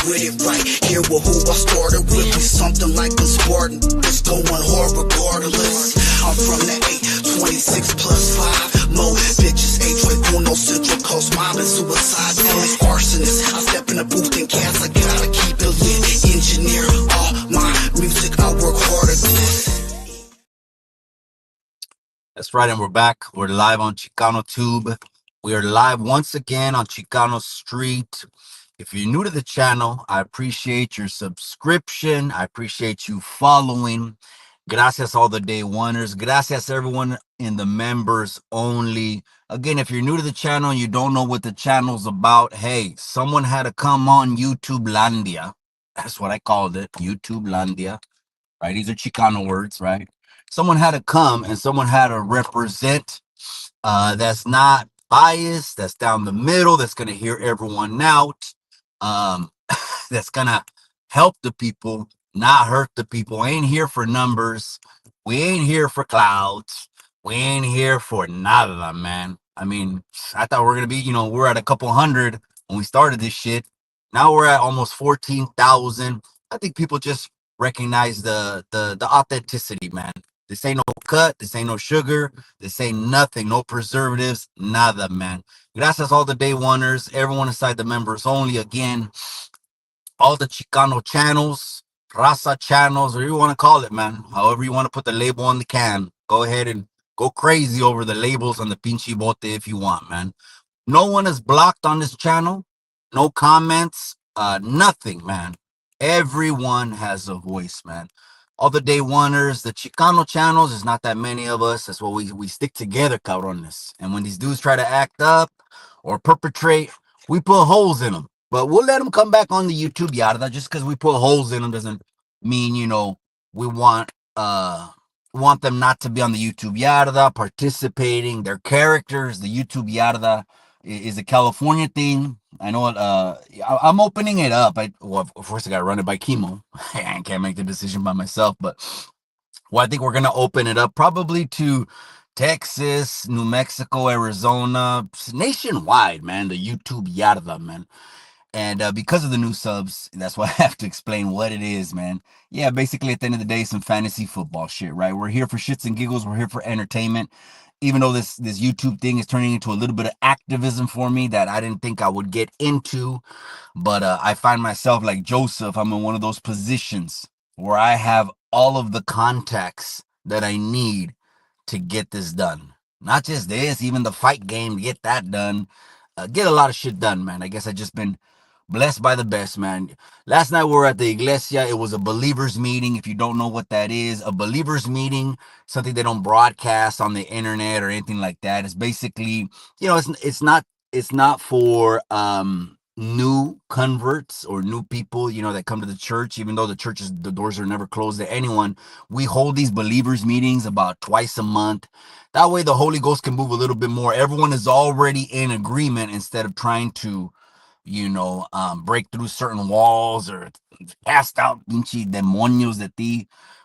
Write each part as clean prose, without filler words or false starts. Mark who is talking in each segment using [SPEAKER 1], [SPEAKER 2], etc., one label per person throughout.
[SPEAKER 1] With it right here with who I started with, be something like a Spartan. It's going hard regardless. I'm from the 826 plus 5. Mo bitches, H1 Central Coast, mom and suicide. Ellie's arsonist. I step in the booth and cast. I gotta keep it lit. Engineer all my music. I work hard at this.
[SPEAKER 2] That's right, and we're back. We're live on Chicano Tube. We are live once again on Chicano Street. If you're new to the channel, I appreciate your subscription. I appreciate you following. Gracias all the day oneers. Gracias everyone in the members only. Again, if you're new to the channel and you don't know what the channel's about, hey, someone had to come on YouTube Landia. That's what I called it, YouTube Landia. Right? These are Chicano words, right? Someone had to come and someone had to represent that's not biased, that's down the middle, that's going to hear everyone out, that's going to help the people, not hurt the people. We ain't here for numbers. We ain't here for clouds. We ain't here for nada, man. I mean, I thought we are going to be, we're at a couple hundred when we started this shit. Now we're at almost 14,000. I think people just recognize the authenticity, man. This ain't no cut. This ain't no sugar. This ain't nothing. No preservatives. Nada, man. Gracias all the day oneers. Everyone inside the members only. Again, all the Chicano channels, Raza channels, whatever you want to call it, man. However you want to put the label on the can. Go ahead and go crazy over the labels on the pinche bote if you want, man. No one is blocked on this channel. No comments. Nothing, man. Everyone has a voice, man. All the day oneers, the Chicano channels, there's not that many of us. That's what we stick together, cabrones. And when these dudes try to act up or perpetrate, we put holes in them. But we'll let them come back on the YouTube yarda. Just because we put holes in them doesn't mean, we want them not to be on the YouTube yarda, participating, their characters. The YouTube yarda is a California thing. I know it. I'm opening it up. Of course, I got to run it by Chemo. I can't make the decision by myself, but I think we're gonna open it up probably to Texas, New Mexico, Arizona, nationwide, man. The YouTube yarda, man. And because of the new subs, that's why I have to explain what it is, man. Yeah, basically at the end of the day, some fantasy football shit, right? We're here for shits and giggles. We're here for entertainment. Even though this YouTube thing is turning into a little bit of activism for me that I didn't think I would get into. But I find myself like Joseph. I'm in one of those positions where I have all of the contacts that I need to get this done. Not just this, even the fight game, get that done. Get a lot of shit done, man. I guess I just been blessed by the best, man. Last night we were at the iglesia. It was a believers meeting. If you don't know what that is, a believers meeting, something they don't broadcast on the internet or anything like that. It's basically, it's not for new converts or new people, that come to the church. Even though the doors are never closed to anyone, we hold these believers meetings about twice a month. That way the Holy Ghost can move a little bit more. Everyone is already in agreement instead of trying to break through certain walls or cast out pinche demonios that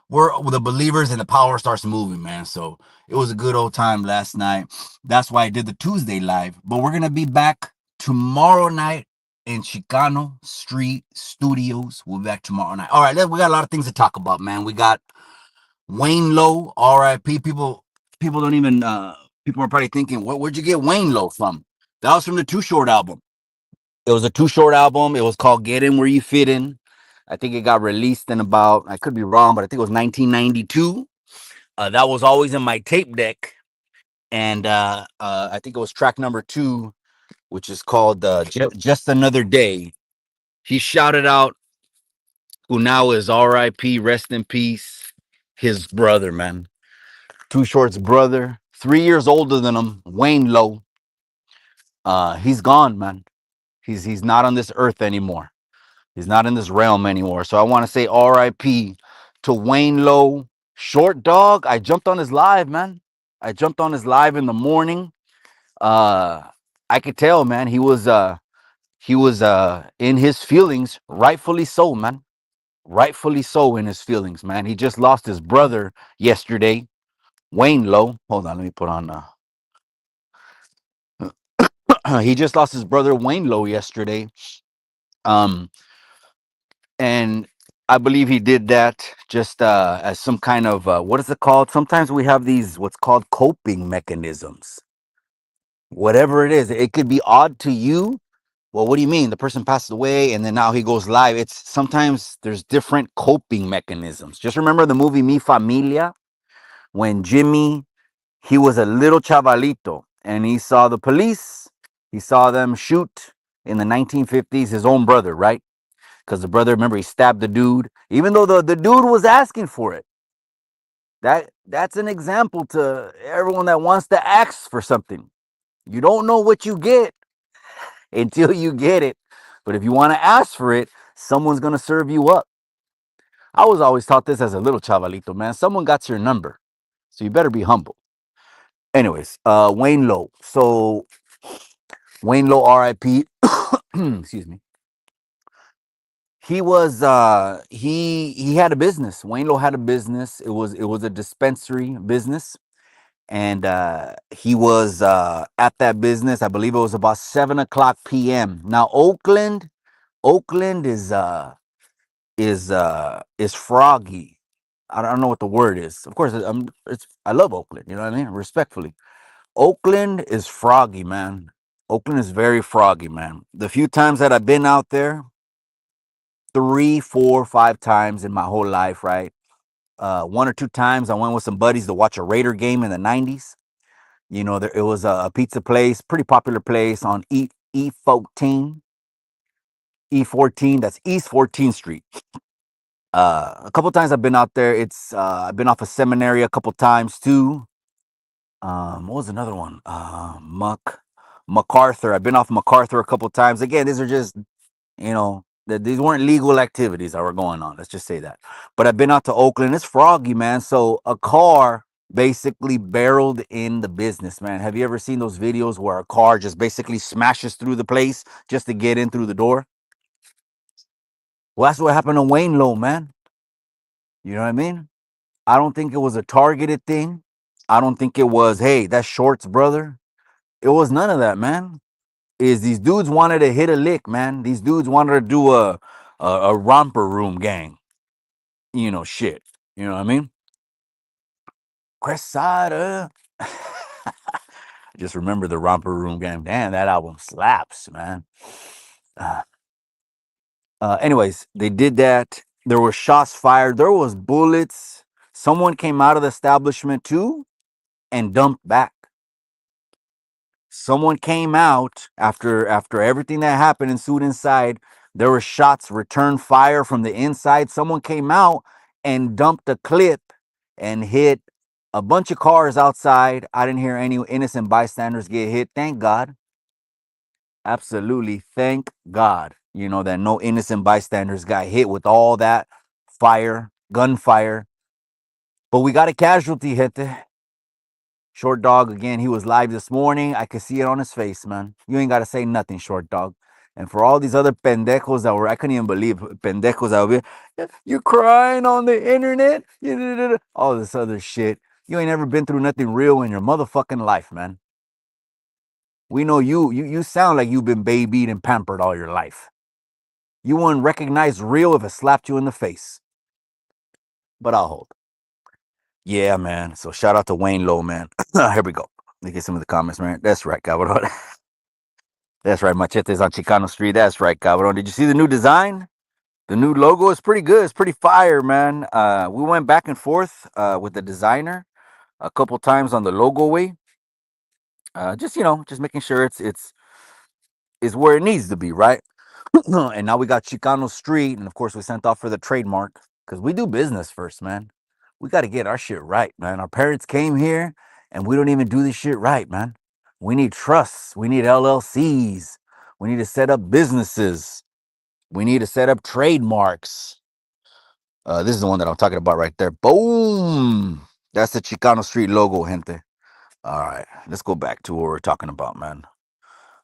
[SPEAKER 2] we're the believers, and the power starts moving, man. So it was a good old time last night. That's why I did the Tuesday live. But we're gonna be back tomorrow night in Chicano Street Studios. We'll be back tomorrow night. All right, we got a lot of things to talk about, man. We got Wayne Lowe, R.I.P. People don't even people are probably thinking, where'd you get Wayne Lowe from? That was from the Too Short album. It was a Too Short album. It was called Get In Where You Fit In. I think it got released in about, I could be wrong, but I think it was 1992. That was always in my tape deck. And I think it was track number 2, which is called Just Another Day. He shouted out, who now is R.I.P., rest in peace, his brother, man. Too Short's brother, 3 years older than him, Wayne Lowe. He's gone, man. He's not on this earth anymore. He's not in this realm anymore. So I want to say R.I.P. to Wayne Lowe. Short Dog, I jumped on his live, man. I jumped on his live in the morning. I could tell, man, he was in his feelings, rightfully so, man. Rightfully so in his feelings, man. He just lost his brother yesterday, Wayne Lowe. Hold on, let me put on he just lost his brother Wayne Lowe yesterday. Um, and I believe he did that just as some kind of what is it called? Sometimes we have these what's called coping mechanisms. Whatever it is, it could be odd to you. Well, what do you mean? The person passed away and then now he goes live. It's sometimes there's different coping mechanisms. Just remember the movie Mi Familia when Jimmy, he was a little chavalito and he saw the police. He saw them shoot in the 1950s his own brother, right? Because the brother, remember, he stabbed the dude, even though the dude was asking for it. That's an example to everyone that wants to ask for something. You don't know what you get until you get it. But if you want to ask for it, someone's gonna serve you up. I was always taught this as a little chavalito, man. Someone got your number, so you better be humble. Anyways, Wayne Lowe. So Wayne Lowe, R.I.P. Excuse me. He was he had a business. Wayne Lowe had a business. It was a dispensary business, and he was at that business. I believe it was about 7 o'clock p.m. Now Oakland is froggy. I don't know what the word is. Of course, I love Oakland. You know what I mean? Respectfully, Oakland is froggy, man. Oakland is very froggy, man. The few times that I've been out there, three, four, five times in my whole life, right? One or two times I went with some buddies to watch a Raider game in the '90s. It was a pizza place, pretty popular place on E14, E14. That's East 14th Street. A couple times I've been out there. I've been off of Seminary a couple times too. What was another one? MacArthur. I've been off MacArthur a couple times. Again, these are just these weren't legal activities that were going on. Let's just say that. But I've been out to Oakland. It's froggy, man. So a car basically barreled in the business, man. Have you ever seen those videos where a car just basically smashes through the place just to get in through the door? Well, that's what happened to Wayne Lowe, man. You know what I mean? I don't think it was a targeted thing. I don't think it was, hey, that's Short's brother. It was none of that, man. Is these dudes wanted to hit a lick, man. These dudes wanted to do a romper room gang. Shit. You know what I mean? Quesada. Just remember the romper room gang. Damn, that album slaps, man. Anyways, they did that. There were shots fired. There was bullets. Someone came out of the establishment too and dumped back. Someone came out after everything that happened ensued inside. There were shots, return fire from the inside. Someone came out and dumped a clip and hit a bunch of cars outside. I didn't hear any innocent bystanders get hit. Thank God. Absolutely. Thank God. That no innocent bystanders got hit with all that fire, gunfire. But we got a casualty, gente. Short Dog, again, he was live this morning. I could see it on his face, man. You ain't got to say nothing, Short Dog. And for all these other pendejos that were, I couldn't even believe, pendejos that were, you're crying on the internet, all this other shit. You ain't ever been through nothing real in your motherfucking life, man. We know you sound like you've been babied and pampered all your life. You wouldn't recognize real if it slapped you in the face. But I'll hold. Yeah, man. So shout out to Wayne Lowe, man. Here we go. Let me get some of the comments, man. That's right, cabrón. That's right. Machete's on Chicano Street. That's right, cabrón. Did you see the new design? The new logo is pretty good. It's pretty fire, man. We went back and forth with the designer a couple times on the logo way. Just making sure it's where it needs to be, right? And now we got Chicano Street, and of course we sent off for the trademark because we do business first, man. We got to get our shit right, man. Our parents came here, and we don't even do this shit right, man. We need trusts. We need LLCs. We need to set up businesses. We need to set up trademarks. This is the one that I'm talking about right there. Boom. That's the Chicano Street logo, gente. All right, let's go back to what we're talking about, man.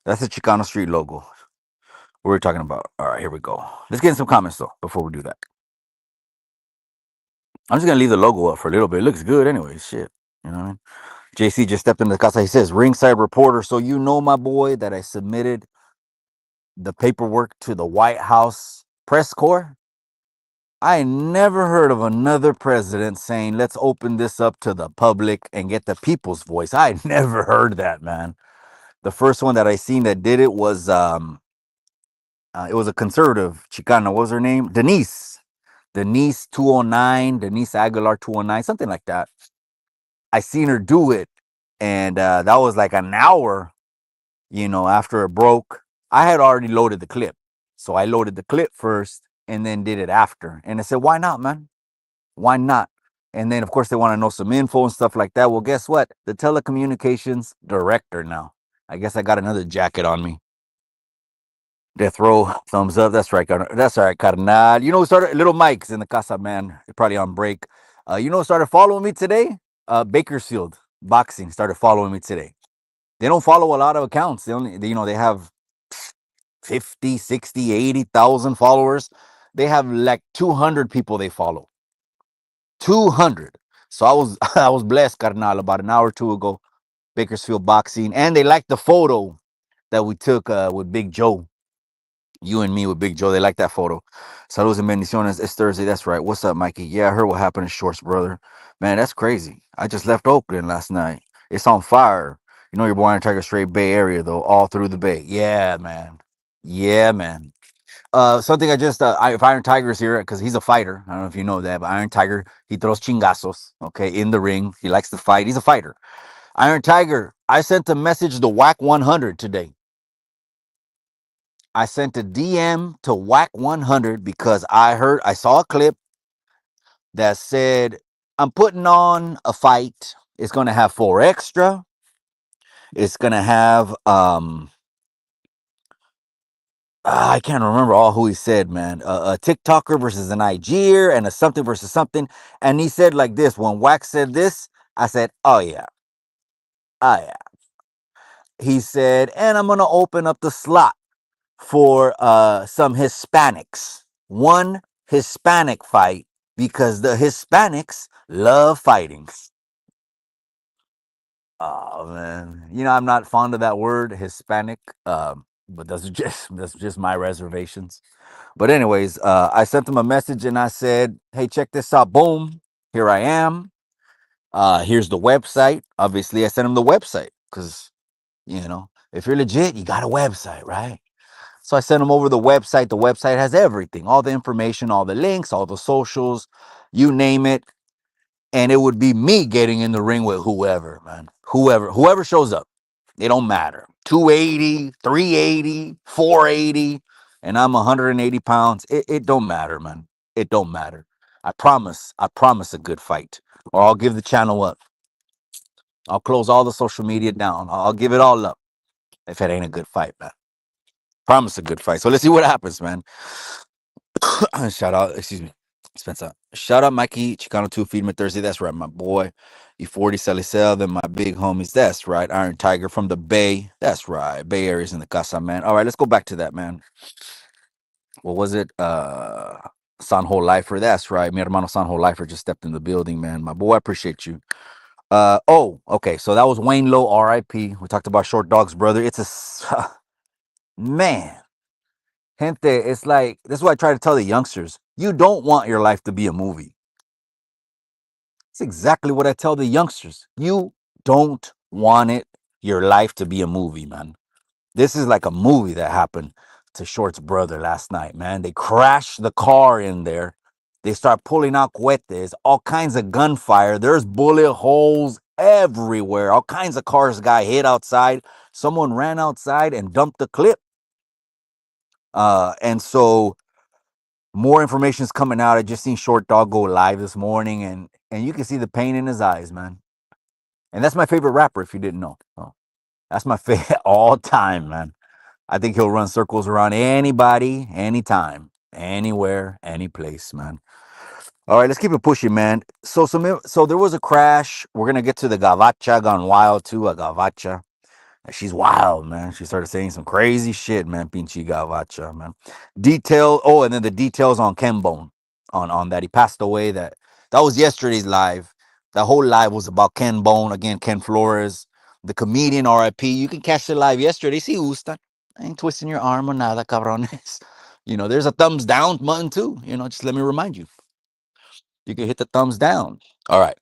[SPEAKER 2] That's the Chicano Street logo. What we're talking about. All right, here we go. Let's get in some comments, though, before we do that. I'm just going to leave the logo up for a little bit. It looks good anyway. Shit. You know what I mean? JC just stepped into the casa. He says, ringside reporter. So you know, my boy, that I submitted the paperwork to the White House press corps. I never heard of another president saying, let's open this up to the public and get the people's voice. I never heard that, man. The first one that I seen that did it was a conservative Chicano. What was her name? Denise 209, Denise Aguilar 209, something like that. I seen her do it, and that was like an hour, after it broke. I had already loaded the clip. So I loaded the clip first and then did it after. And I said, why not, man? Why not? And then, of course, they want to know some info and stuff like that. Well, guess what? The telecommunications director now. I guess I got another jacket on me. Death row, thumbs up. That's right. That's all right, carnal. You know who started? Little Mike's in the casa, man. Probably on break. You know who started following me today? Bakersfield Boxing started following me today. They don't follow a lot of accounts. They have 50, 60, 80,000 followers. They have like 200 people they follow. 200. So I was blessed, carnal, about an hour or two ago. Bakersfield Boxing. And they liked the photo that we took with Big Joe. You and me with Big Joe. They like that photo. Saludos and bendiciones. It's Thursday. That's right. What's up, Mikey? Yeah, I heard what happened in Shorts, brother. Man, that's crazy. I just left Oakland last night. It's on fire. You know you're born in Tiger Straight Bay Area, though, all through the Bay. Yeah, man. Yeah, man. Something if Iron Tiger's here, because he's a fighter. I don't know if you know that, but Iron Tiger, he throws chingazos, okay, in the ring. He likes to fight. He's a fighter. Iron Tiger, I sent a message to Whack 100 today. I sent a DM to Whack 100 because I saw a clip that said, I'm putting on a fight. It's going to have 4 extra. It's going to have, I can't remember all who he said, man. A TikToker versus an Niger and a something versus something. And he said like this, when Wax said this, I said, oh yeah. Oh yeah. He said, and I'm going to open up the slot for some Hispanics. One Hispanic fight because the Hispanics love fighting. Oh man. I'm not fond of that word, Hispanic. But that's just my reservations. But anyways, I sent him a message and I said, hey, check this out. Boom. Here I am. Here's the website. Obviously, I sent him the website because, if you're legit, you got a website, right? So I sent him over the website. The website has everything, all the information, all the links, all the socials, you name it. And it would be me getting in the ring with whoever, man. Whoever shows up. It don't matter. 280, 380, 480, and I'm 180 pounds. It don't matter, man. It don't matter. I promise a good fight. Or I'll give the channel up. I'll close all the social media down. I'll give it all up if it ain't a good fight, man. Promise a good fight. So let's see what happens, man. Shout out, excuse me, Spencer. Shout out Mikey, Chicano 2, Feedman Thursday. That's right, my boy. E40 Salicel, then my big homies. That's right. Iron Tiger from the Bay. That's right. Bay Area's in the casa, man. All right, let's go back to that, man. What was it? Sanho Lifer. That's right. Mi hermano Sanho Lifer just stepped in the building, man. My boy, I appreciate you. Okay. So that was Wayne Lowe, RIP. We talked about Short Dog's brother. Man. Gente, it's like, this is what I try to tell the youngsters. You don't want your life to be a movie. It's exactly what I tell the youngsters. You don't want your life to be a movie, man. This is like a movie that happened to Short's brother last night, man. They crashed the car in there. They start pulling out cohetes, all kinds of gunfire. There's bullet holes everywhere. All kinds of cars got hit outside. Someone ran outside and dumped the clip. And so more information is coming out. I just seen Short Dog go live this morning, and you can see the pain in his eyes, man. And that's my favorite rapper, if you didn't know. Oh, that's my favorite all time, man. I think he'll run circles around anybody, anytime, anywhere, any place, man. All right, let's keep it pushing, man. So there was a crash. We're gonna get to the Gavacha gone wild too. A Gavacha. She's wild, man. She started saying some crazy shit, man. Pinche Gavacha, man. And then the details on Ken Bone, on that he passed away. That was yesterday's live. That whole live was about Ken Bone again. Ken Flores, the comedian, RIP. You can catch the live yesterday. See Usta. I ain't twisting your arm or nada, cabrones. There's a thumbs down button too. Just let me remind you. You can hit the thumbs down. All right.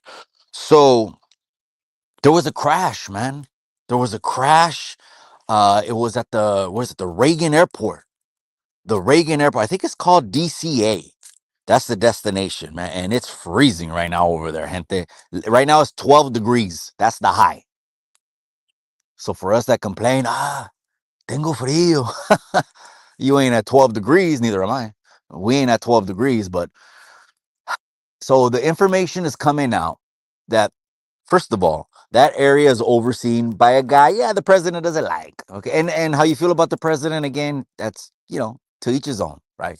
[SPEAKER 2] So there was a crash, man. There was a crash. It was at the Reagan Airport. The Reagan Airport. I think it's called DCA. That's the destination, man. And it's freezing right now over there, gente. Right now it's 12 degrees. That's the high. So for us that complain, tengo frío. You ain't at 12 degrees, neither am I. We ain't at 12 degrees, but so the information is coming out that, first of all, that area is overseen by a guy, the president doesn't like. Okay. And how you feel about the president, again, that's, to each his own, right?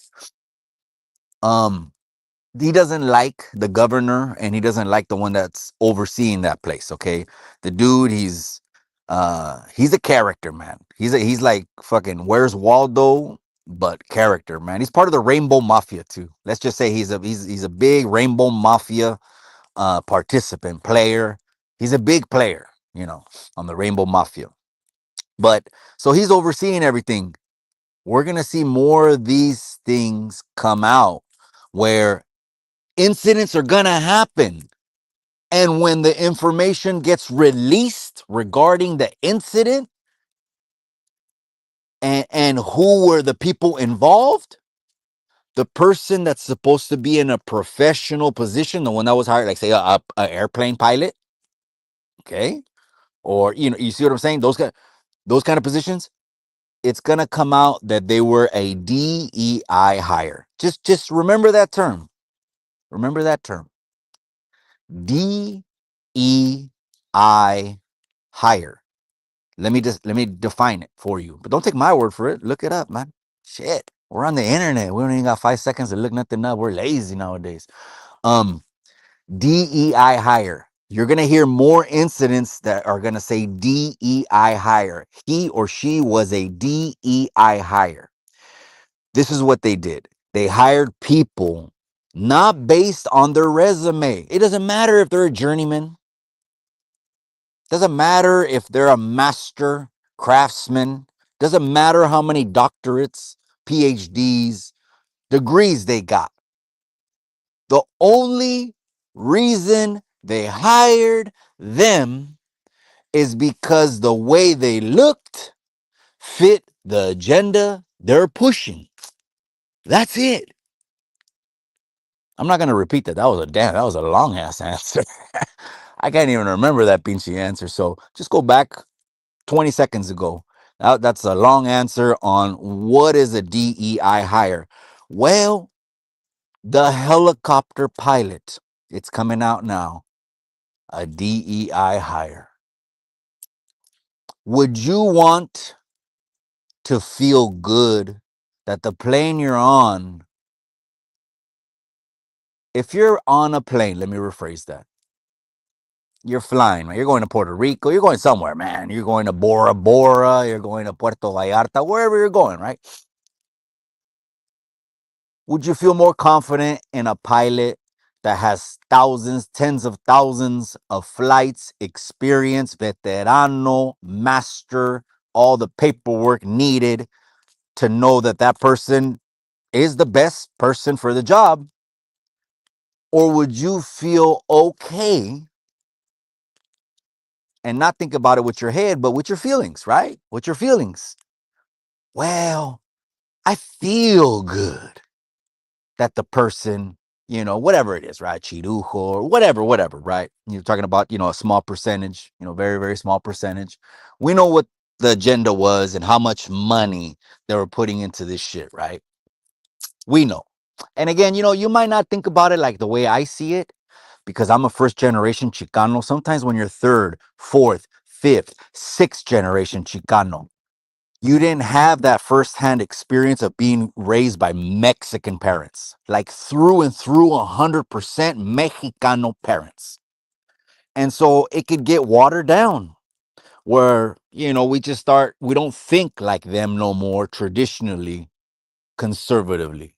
[SPEAKER 2] He doesn't like the governor, and he doesn't like the one that's overseeing that place. Okay. The dude, he's a character, man. He's like fucking Where's Waldo, but character, man. He's part of the Rainbow Mafia too. Let's just say he's a big Rainbow Mafia participant, player. He's a big player, on the Rainbow Mafia. But so he's overseeing everything. We're gonna see more of these things come out where incidents are gonna happen. And when the information gets released regarding the incident and who were the people involved, the person that's supposed to be in a professional position, the one that was hired, like say a airplane pilot, okay, or you see what I'm saying? Those kind of positions, it's gonna come out that they were a DEI hire. Just remember that term. Remember that term. DEI hire. Let me define it for you. But don't take my word for it. Look it up, man. Shit. We're on the internet. We don't even got 5 seconds to look nothing up. We're lazy nowadays. DEI hire. You're going to hear more incidents that are going to say DEI hire. He or she was a DEI hire. This is what they did. They hired people not based on their resume. It doesn't matter if they're a journeyman. Doesn't matter if they're a master craftsman. Doesn't matter how many doctorates, PhDs, degrees they got. The only reason they hired them is because the way they looked fit the agenda they're pushing. That's it. I'm not going to repeat that. That was a long ass answer. I can't even remember that pinchy answer. So just go back 20 seconds ago. That's a long answer on what is a DEI hire. Well, the helicopter pilot, it's coming out now. A DEI hire. Would you want to feel good that the plane you're on, if you're on a plane, let me rephrase that. You're flying, man. You're going to Puerto Rico. You're going somewhere, man. You're going to Bora Bora. You're going to Puerto Vallarta, wherever you're going, right? Would you feel more confident in a pilot that has thousands, tens of thousands of flights, experience, veterano, master, all the paperwork needed to know that that person is the best person for the job? Or would you feel okay and not think about it with your head, but with your feelings, right? With your feelings. Well, I feel good that the person, whatever it is, right? Chirujo or whatever, right? You're talking about, a small percentage, very, very small percentage. We know what the agenda was and how much money they were putting into this shit, right? We know. And again, you might not think about it like the way I see it because I'm a first generation Chicano. Sometimes when you're third, fourth, fifth, sixth generation Chicano, you didn't have that firsthand experience of being raised by Mexican parents, like through and through 100% Mexicano parents. And so it could get watered down where, we don't think like them no more traditionally, conservatively.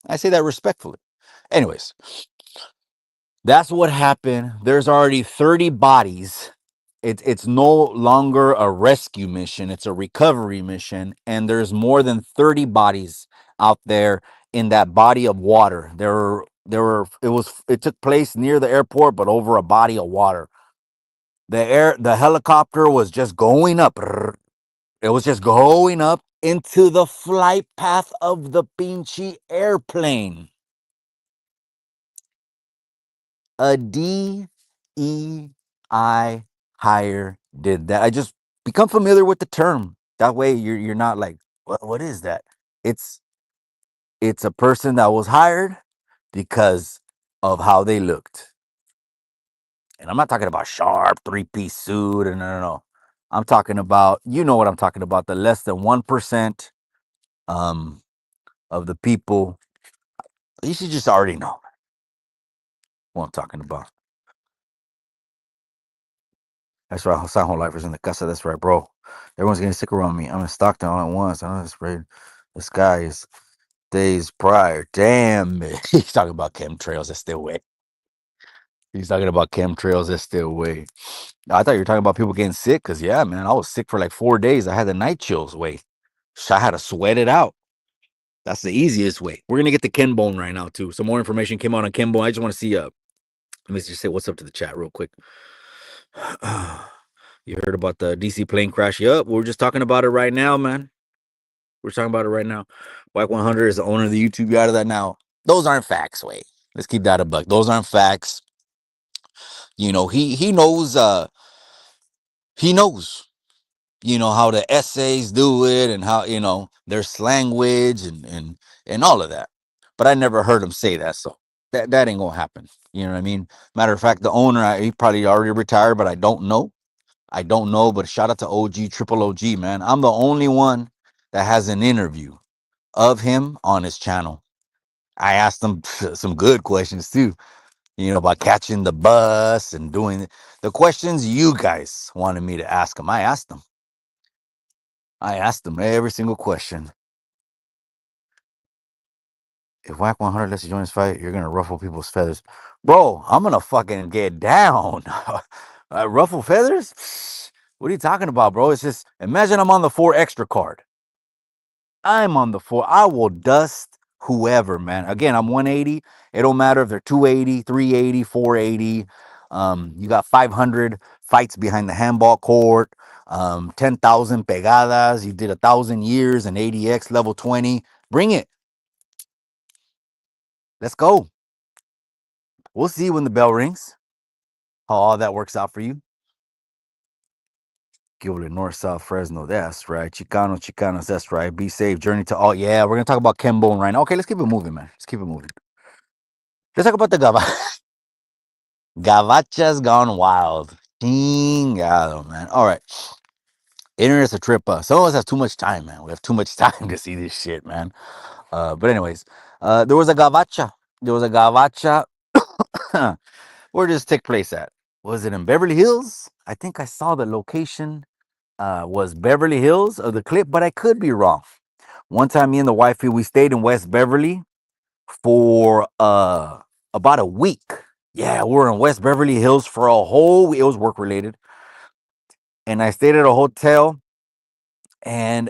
[SPEAKER 2] I say that respectfully. Anyways, that's what happened. There's already 30 bodies It's no longer a rescue mission, it's a recovery mission, and there's more than 30 bodies out there in that body of water. It took place near the airport, but over a body of water. The helicopter was just going up. It was just going up into the flight path of the pinchy airplane. A DEI hire did that. I just become familiar with the term. That way you're not like, what is that? It's it's a person that was hired because of how they looked. And I'm not talking about sharp three-piece suit and no. I'm talking about, you know what I'm talking about, the less than 1% um of the people. You should just already know what I'm talking about. That's right. San Whole Lifers in the casa. That's right, bro. Everyone's getting sick around me. I'm in Stockton all at once. I know this right. The sky is days prior. Damn it. He's talking about chemtrails. That's still way. He's talking about chemtrails. That's still way. I thought you were talking about people getting sick. Cause yeah, man, I was sick for like 4 days. I had the night chills. Way. I had to sweat it out. That's the easiest way. We're gonna get to Ken Bone right now too. Some more information came out on Ken Bone. I just want to see. Let me just say what's up to the chat real quick. You heard about the DC plane crash? Yup, we're just talking about it right now, man. We're talking about it right now. White 100 is the owner of the YouTube. You out of that now? Those aren't facts. Wait, let's keep that a buck. Those aren't facts. You know, he knows. He knows. You know how the essays do it, and how their slanguage and all of that. But I never heard him say that, so that ain't gonna happen. You know what I mean? Matter of fact, the owner, he probably already retired, but I don't know. I don't know, but shout out to OG, Triple OG, man. I'm the only one that has an interview of him on his channel. I asked him some good questions too, about catching the bus and doing the questions you guys wanted me to ask him. I asked him. I asked him every single question. If Whack 100 lets you join this fight, you're going to ruffle people's feathers. Bro, I'm going to fucking get down. Ruffle feathers? What are you talking about, bro? It's just, imagine I'm on the 4 extra card. I'm on the 4. I will dust whoever, man. Again, I'm 180. It don't matter if they're 280, 380, 480. You got 500 fights behind the handball court. 10,000 pegadas. You did 1,000 years in ADX level 20. Bring it. Let's go. We'll see when the bell rings how all that works out for you. Gilbert, North, South, Fresno. That's right. Chicano, Chicanos. That's right. Be safe. Journey to all. Yeah, we're going to talk about Ken Bone right now. Okay, let's keep it moving, man. Let's keep it moving. Let's talk about the Gavachas gone wild. Chingado, man. All right. Internet's a trip. Some of us have too much time, man. We have too much time to see this shit, man. But anyways, there was a Gavacha. There was a Gavacha. Where did this take place at? Was it in Beverly Hills? I think I saw the location was Beverly Hills of the clip, but I could be wrong. One time, me and the wifey, we stayed in West Beverly for about a week. Yeah, we were in West Beverly Hills for a whole week. It was work related. And I stayed at a hotel, and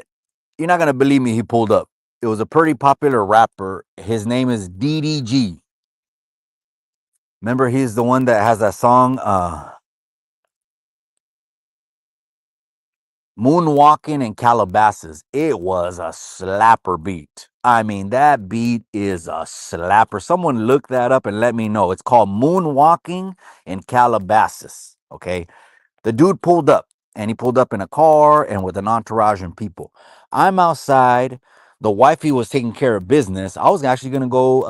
[SPEAKER 2] you're not going to believe me, he pulled up. It was a pretty popular rapper. His name is DDG. Remember, he's the one that has that song, Moonwalking in Calabasas. It was a slapper beat. I mean, that beat is a slapper. Someone look that up and let me know. It's called Moonwalking in Calabasas. Okay. The dude pulled up, and he pulled up in a car and with an entourage and people. I'm outside. The wifey was taking care of business. I was actually gonna go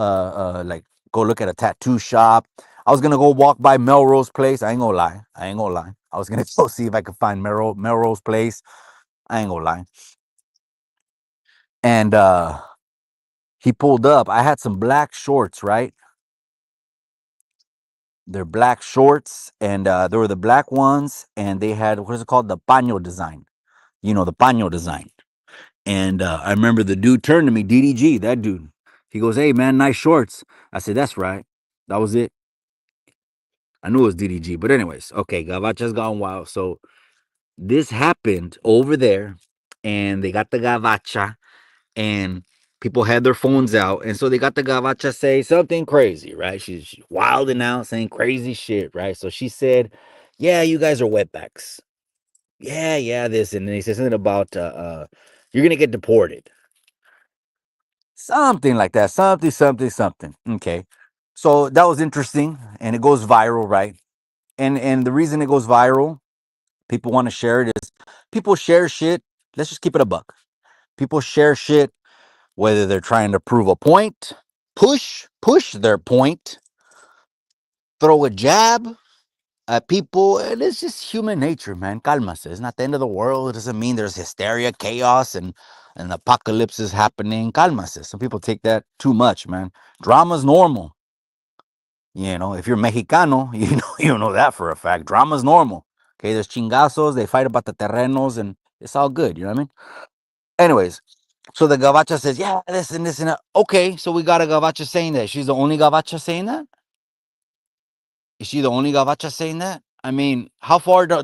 [SPEAKER 2] go look at a tattoo shop. I was gonna go walk by Melrose Place. I ain't gonna lie. I ain't gonna lie. I was gonna go see if I could find Melrose Place. I ain't gonna lie. And he pulled up. I had some black shorts, right? They're black shorts, and they were the black ones, and they had, what is it called? The paño design. The paño design. And I remember the dude turned to me, DDG, that dude. He goes, "Hey, man, nice shorts." I said, "That's right." That was it. I knew it was DDG, but anyways, okay, Gavachas gone wild. So this happened over there, and they got the Gavacha, and people had their phones out, and so they got the Gavacha say something crazy, right? She's wilding out, saying crazy shit, right? So she said, "Yeah, you guys are wetbacks. Yeah, yeah, this," and then he said something about you're gonna get deported, something like that, something, something, something. Okay, so that was interesting, and it goes viral, right? And the reason it goes viral, people want to share it, is people share shit. Let's just keep it a buck. People share shit whether they're trying to prove a point, push their point, throw a jab at people, and it's just human nature, man. Calma. It's not the end of the world. It doesn't mean there's hysteria, chaos, and apocalypse is happening. Calma. Some people take that too much, man. Drama's normal. If you're Mexicano, you know that for a fact. Drama's normal. Okay, there's chingazos. They fight about the terrenos, and it's all good. You know what I mean? Anyways, so the Gavacha says, yeah, this and this and that. Okay, so we got a Gavacha saying that. She's the only Gavacha saying that? Is she the only Gavacha saying that? I mean, how far do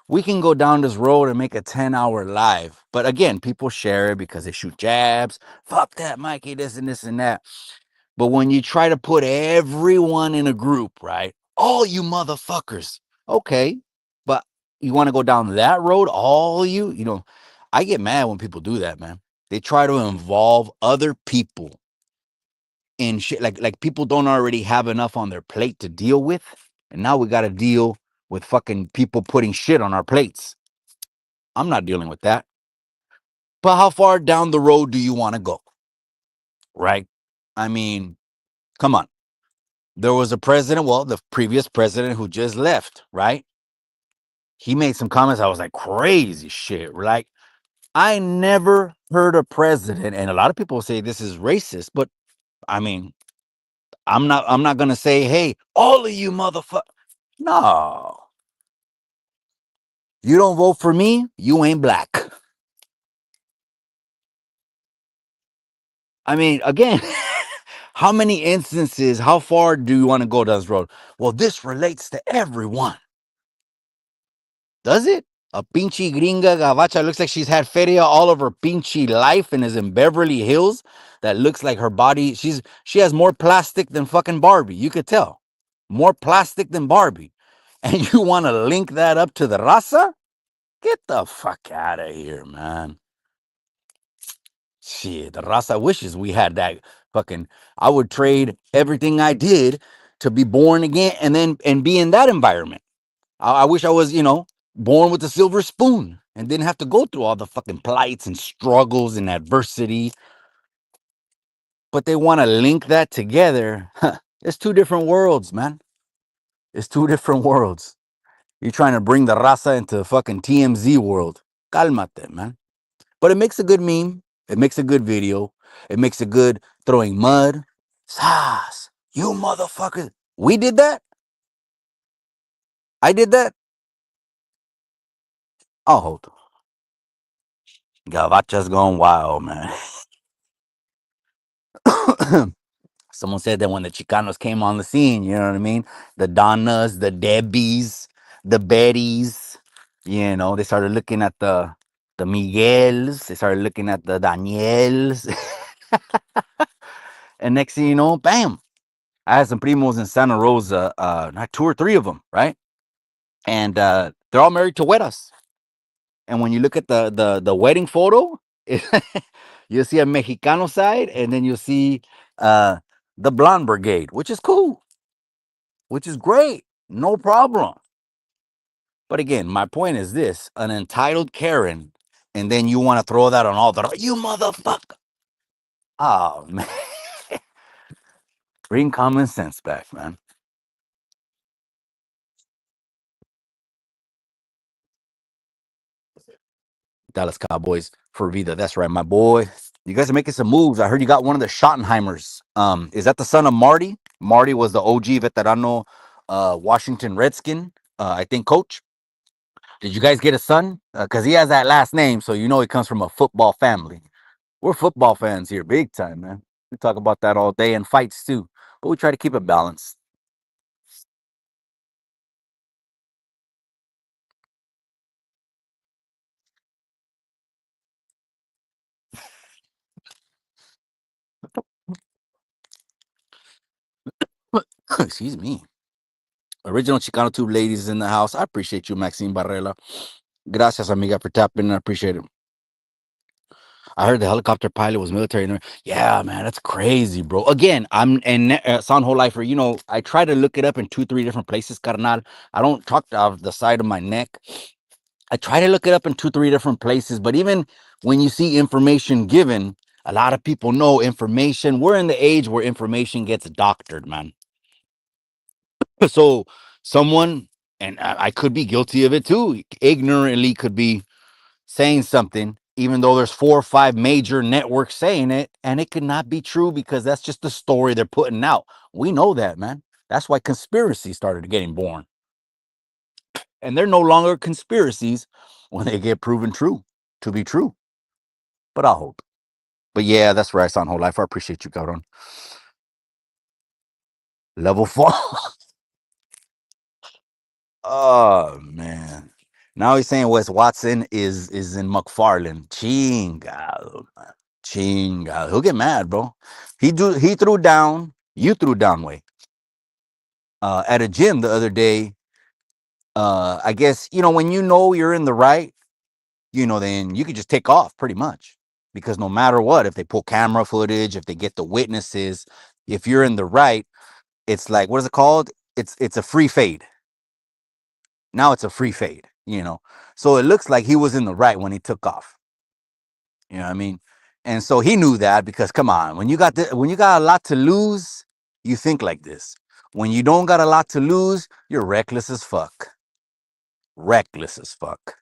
[SPEAKER 2] we can go down this road and make a 10-hour live? But again, people share it because they shoot jabs. Fuck that, Mikey, this and this and that. But when you try to put everyone in a group, right? All you motherfuckers. Okay. But you want to go down that road, all you, I get mad when people do that, man. They try to involve other people in shit, like people don't already have enough on their plate to deal with. And now we got to deal with fucking people putting shit on our plates. I'm not dealing with that. But how far down the road do you want to go? Right? I mean, come on. There was a president, well, the previous president who just left, right? He made some comments. I was like, crazy shit. Like, I never heard a president, and a lot of people say this is racist, but I mean, I'm not gonna say, hey, all of you motherfucker. No. You don't vote for me, you ain't black. I mean, again, how many instances, how far do you want to go down this road? Well, this relates to everyone. Does it? A pinche gringa gavacha looks like she's had feria all of her pinche life and is in Beverly Hills. That looks like her body. She has more plastic than fucking Barbie. You could tell. More plastic than Barbie. And you want to link that up to the raza? Get the fuck out of here, man. Shit, the raza wishes we had that fucking. I would trade everything I did to be born again and be in that environment. I wish I was, born with a silver spoon and didn't have to go through all the fucking plights and struggles and adversity. But they want to link that together. Huh. It's two different worlds, man. It's two different worlds. You're trying to bring the raza into the fucking TMZ world. Calmate, man. But it makes a good meme. It makes a good video. It makes a good throwing mud. Sas, you motherfuckers. We did that. I did that. Oh, hold on. Gavacha's gone wild, man. Someone said that when the Chicanos came on the scene, you know what I mean? The Donnas, the Debbies, the Bettys, they started looking at the Miguels, they started looking at the Daniels. And next thing you know, bam. I had some primos in Santa Rosa, not two or three of them, right? And they're all married to güeras. And when you look at the wedding photo, you'll see a Mexicano side, and then you'll see uh, the blonde brigade, which is cool, which is great, no problem. But again, my point is this: an entitled Karen, and then you want to throw that on all the you motherfucker. Oh man, bring common sense back, man. Dallas Cowboys for Vida. That's right, my boy. You guys are making some moves. I heard you got one of the Schottenheimers. Is that the son of Marty? Marty was the OG veterano Washington Redskin, I think, coach. Did you guys get a son? Because he has that last name, so you know he comes from a football family. We're football fans here, big time, man. We talk about that all day and fights too, but we try to keep it balanced. Excuse me. Original Chicano Tube ladies in the house. I appreciate you, Maxine Barrela. Gracias, amiga, for tapping. I appreciate it. I heard the helicopter pilot was military. Yeah, man, that's crazy, bro. Again, I'm and Sound Whole Lifer. You know, I try to look it up in 2, 3 different places, carnal. I don't talk out of the side of my neck. I try to look it up in 2, 3 different places, but even when you see information given, a lot of people know information. We're in the age where information gets doctored, man. So someone, and I could be guilty of it too, ignorantly could be saying something, even though there's 4 or 5 major networks saying it, and it could not be true because that's just the story they're putting out. We know that, man. That's why conspiracies started getting born. And they're no longer conspiracies when they get proven true to be true. But I hope. But yeah, that's where I sound whole life. I appreciate you, Cabron. Level 4. Oh man. Now he's saying Wes Watson is in McFarland. Chingado. Chingado. He'll get mad, bro. He threw down. You threw down way. At a gym the other day. I guess, when you know you're in the right, then you could just take off pretty much. Because no matter what, if they pull camera footage, if they get the witnesses, if you're in the right, it's like, what is it called? It's a free fade. Now it's a free fade. So it looks like he was in the right when he took off. You know what I mean? And so he knew that because come on, when you got a lot to lose, you think like this. When you don't got a lot to lose, you're reckless as fuck. Reckless as fuck.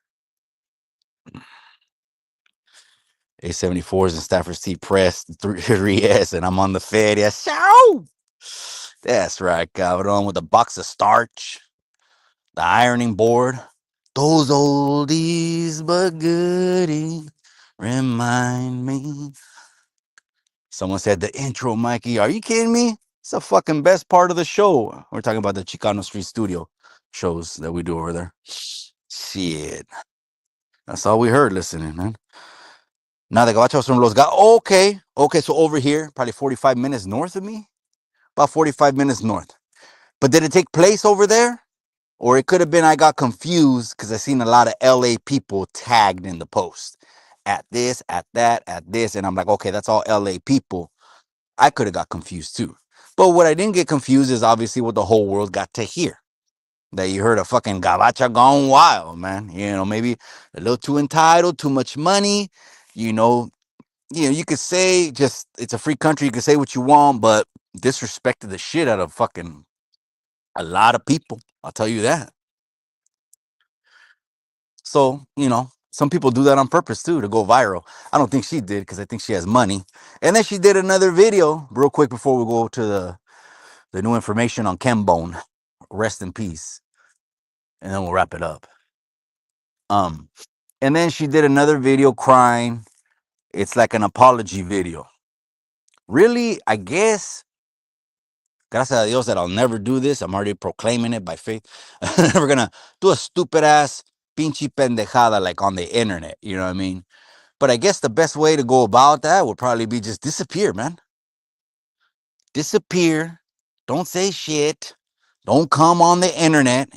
[SPEAKER 2] A74s and Stafford's T press 3S, and I'm on the Fed. Yeah, show. That's right, Cabron, with a box of starch, the ironing board. Those oldies but goodies remind me. Someone said the intro, Mikey. Are you kidding me? It's the fucking best part of the show. We're talking about the Chicano Street Studio shows that we do over there. Shit. That's all we heard listening, man. Now the Gavachas from Los Okay. Okay, so over here, probably 45 minutes north of me. About 45 minutes north. But did it take place over there? Or it could have been I got confused because I seen a lot of LA people tagged in the post. At this, at that, at this. And I'm like, okay, that's all LA people. I could have got confused too. But what I didn't get confused is obviously what the whole world got to hear. That you heard a fucking Gavacha gone wild, man. Maybe a little too entitled, too much money. You know, you could say just it's a free country. You can say what you want, but disrespected the shit out of fucking a lot of people. I'll tell you that. So, some people do that on purpose too to go viral. I don't think she did because I think she has money. And then she did another video real quick before we go to the new information on Ken Bone. Rest in peace. And then we'll wrap it up. And then she did another video crying. It's like an apology video. Really, I guess, gracias a Dios that I'll never do this. I'm already proclaiming it by faith. I'm never gonna do a stupid ass pinche pendejada like on the internet. You know what I mean? But I guess the best way to go about that would probably be just disappear, man. Disappear. Don't say shit. Don't come on the internet.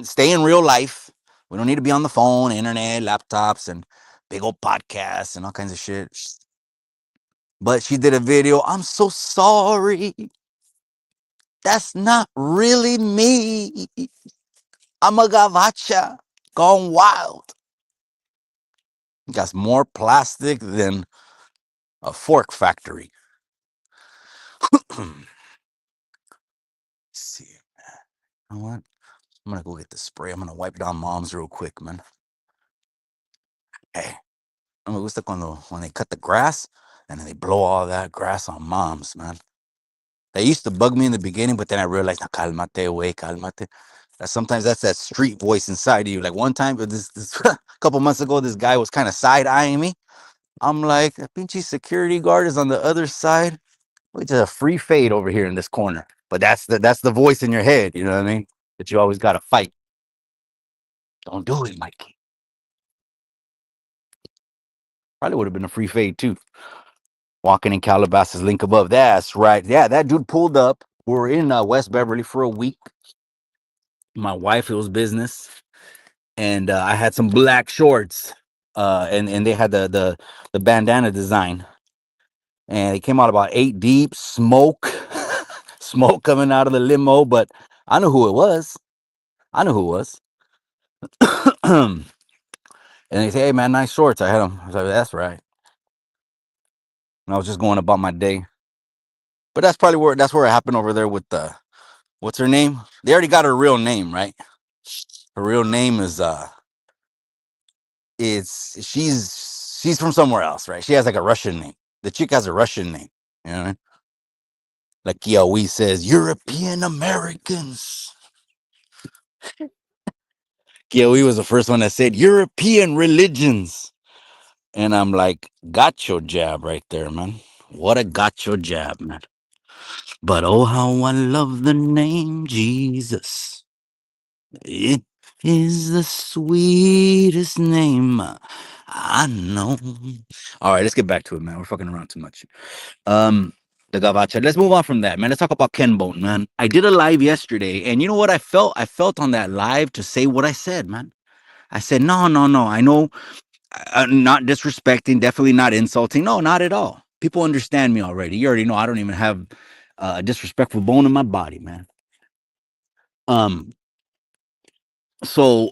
[SPEAKER 2] Stay in real life. We don't need to be on the phone, internet, laptops, and big old podcasts and all kinds of shit. But she did a video. I'm so sorry. That's not really me. I'm a gavacha gone wild. Got more plastic than a fork factory. See, you know what? I'm gonna go get the spray. I'm gonna wipe down mom's real quick, man. Hey, no me gusta when they cut the grass and then they blow all that grass on moms, man. They used to bug me in the beginning, but then I realized, calmate, wey, calmate. Sometimes that's that street voice inside of you. Like one time, this a couple months ago, this guy was kind of side eyeing me. I'm like, a pinchy security guard is on the other side. It's a free fade over here in this corner. But that's the voice in your head, you know what I mean? That you always got to fight. Don't do it, Mikey. Probably would have been a free fade too. Walking in Calabasas, link above. That's right. Yeah, that dude pulled up We were in West Beverly for a week. My wife, it was business, and I had some black shorts, and they had the bandana design, and it came out about 8 deep, smoke, smoke coming out of the limo, but I knew who it was. I knew who it was. And they say, "Hey man, nice shorts." I had them. I was like, "That's right." And I was just going about my day. But that's where it happened over there with the what's her name? They already got her real name, right? Her real name is she's from somewhere else, right? She has like a Russian name. The chick has a Russian name. You know what I mean? Like he always says, European Americans. Kiawe was the first one that said European religions. And I'm like, got your jab right there, man. What a got your jab, man. But oh, how I love the name Jesus. It is the sweetest name I know. All right, let's get back to it, man. We're fucking around too much. The Gavacha. Let's move on from that, man. Let's talk about Ken Bone, man. I did a live yesterday, and you know what I felt? I felt on that live to say what I said, man. I said, no, no, no. I know, not disrespecting, definitely not insulting. No, not at all. People understand me already. You already know I don't even have a disrespectful bone in my body, man. Um, so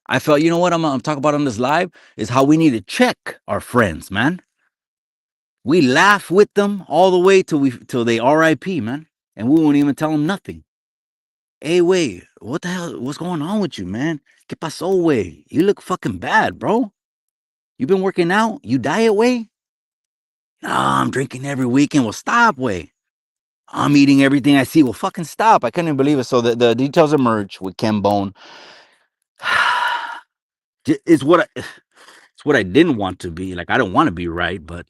[SPEAKER 2] I felt, you know what I'm talking about on this live is how we need to check our friends, man. We laugh with them all the way till they RIP, man, and we won't even tell them nothing. Hey, wait, what the hell? What's going on with you, man? ¿Qué pasó, way? You look fucking bad, bro. You been working out? You diet way? Nah, I'm drinking every weekend. Well, stop, way. I'm eating everything I see. Well, fucking stop. I couldn't even believe it. So the details emerge with Ken Bone. It's what I didn't want to be. Like I don't want to be right, but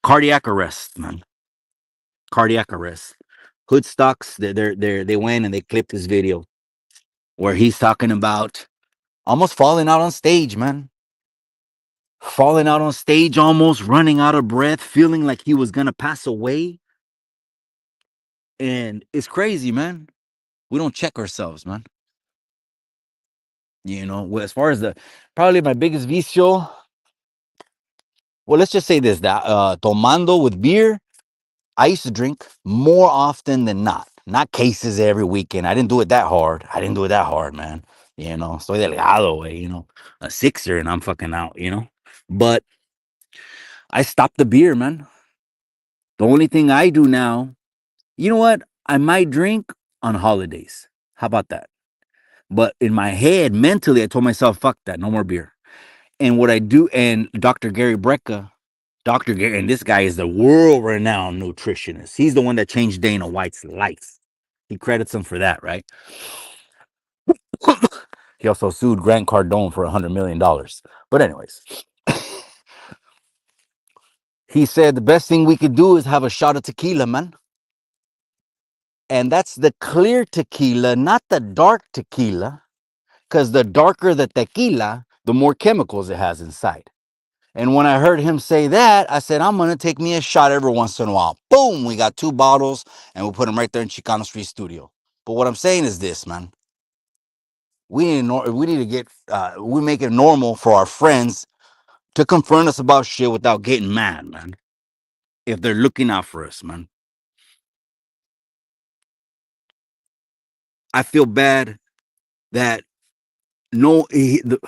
[SPEAKER 2] cardiac arrest, man. Cardiac arrest. Hoodstocks, they went and they clipped this video where he's talking about almost falling out on stage, man. Falling out on stage, almost running out of breath, feeling like he was gonna pass away. And it's crazy, man. We don't check ourselves, man. You know, as far as probably my biggest vicio. Well, let's just say this: that tomando with beer, I used to drink more often than not. Not cases every weekend. I didn't do it that hard. I didn't do it that hard, man. You know, soy delgado, way, you know, a sixer and I'm fucking out, you know. But I stopped the beer, man. The only thing I do now, you know what? I might drink on holidays. How about that? But in my head, mentally, I told myself, fuck that, no more beer. And what I do, and Dr. Gary Brecka, Dr. Gary, and this guy is the world renowned nutritionist. He's the one that changed Dana White's life. He credits him for that, right? He also sued Grant Cardone for $100 million. But anyways, he said the best thing we could do is have a shot of tequila, man. And that's the clear tequila, not the dark tequila, because the darker the tequila, the more chemicals it has inside. And when I heard him say that, I said, I'm going to take me a shot every once in a while. Boom, we got 2 bottles, and we put them right there in Chicano Street Studio. But what I'm saying is this, man. We need to get, we make it normal for our friends to confront us about shit without getting mad, man. If they're looking out for us, man. I feel bad that the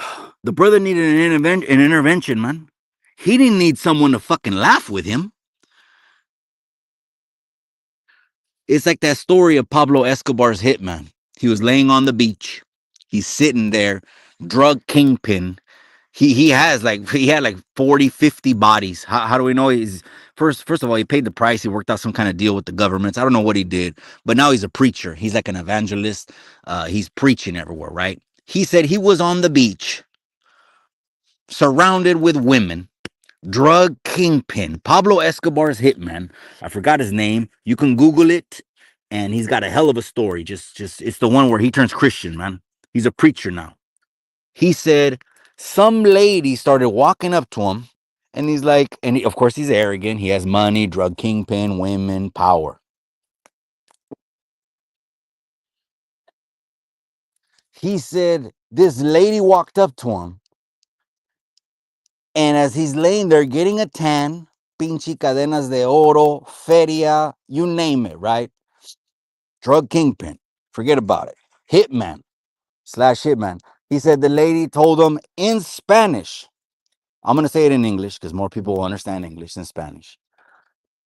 [SPEAKER 2] brother needed an intervention, man. He didn't need someone to fucking laugh with him. It's like that story of Pablo Escobar's hitman. He was laying on the beach. He's sitting there, drug kingpin. He had like 40, 50 bodies. How do we know he's first of all, he paid the price. He worked out some kind of deal with the governments. I don't know what he did, but now he's a preacher. He's like an evangelist. He's preaching everywhere, right? He said he was on the beach, surrounded with women, drug kingpin, Pablo Escobar's hitman. I forgot his name. You can Google it, and he's got a hell of a story. Just it's the one where he turns Christian, man. He's a preacher now. He said some lady started walking up to him, and he's like, of course he's arrogant. He has money, drug kingpin, women, power. He said this lady walked up to him, and as he's laying there getting a tan, pinche cadenas de oro, feria, you name it, right? Drug kingpin, forget about it. Hitman slash hitman. He said the lady told him in Spanish. I'm gonna say it in English because more people will understand English than Spanish.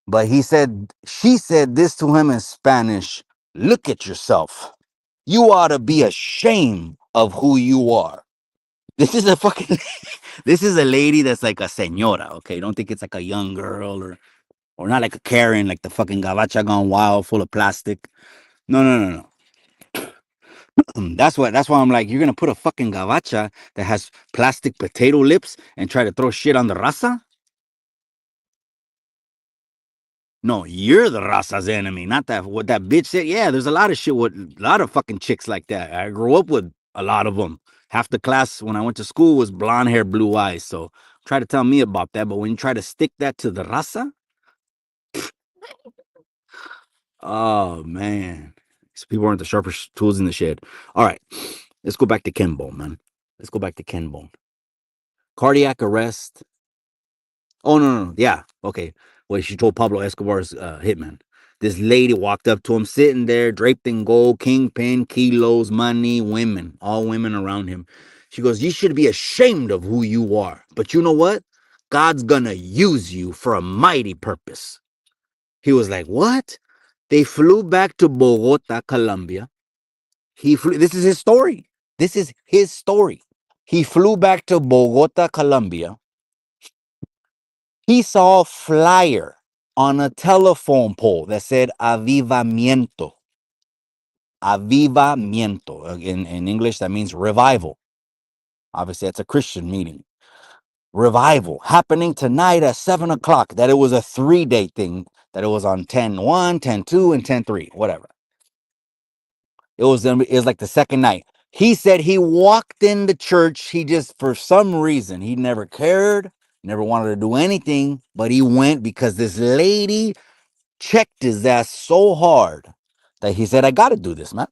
[SPEAKER 2] But she said this to him in Spanish. Look at yourself. You ought to be ashamed of who you are. This is a fucking this is a lady that's like a señora, okay? Don't think it's like a young girl or not like a Karen, like the fucking Gavacha gone wild, full of plastic. No, no, no, no. That's why I'm like, you're gonna put a fucking Gavacha that has plastic potato lips and try to throw shit on the raza? No, you're the raza's enemy, not that what that bitch said. Yeah, there's a lot of shit with a lot of fucking chicks like that. I grew up with a lot of them. Half the class when I went to school was blonde hair, blue eyes. So try to tell me about that. But when you try to stick that to the raza, oh man. These people aren't the sharpest tools in the shed. All right. Let's go back to Ken Bone, man. Let's go back to Ken Bone. Cardiac arrest. Oh no. Yeah. Okay. Well, she told Pablo Escobar's hitman. This lady walked up to him, sitting there, draped in gold, kingpin, kilos, money, women, all women around him. She goes, "You should be ashamed of who you are. But you know what? God's gonna use you for a mighty purpose." He was like, "What?" They flew back to Bogota, Colombia. This is his story. This is his story. He flew back to Bogota, Colombia. He saw a flyer on a telephone pole that said avivamiento. Avivamiento. In English, that means revival. Obviously, that's a Christian meeting. Revival happening tonight at 7 o'clock. That it was a 3-day thing, that it was on 10-1, 10-2, and 10-3, whatever. It was like the second night. He said he walked in the church. He just, for some reason, he never cared, never wanted to do anything, but he went because this lady checked his ass so hard that he said, I got to do this, man.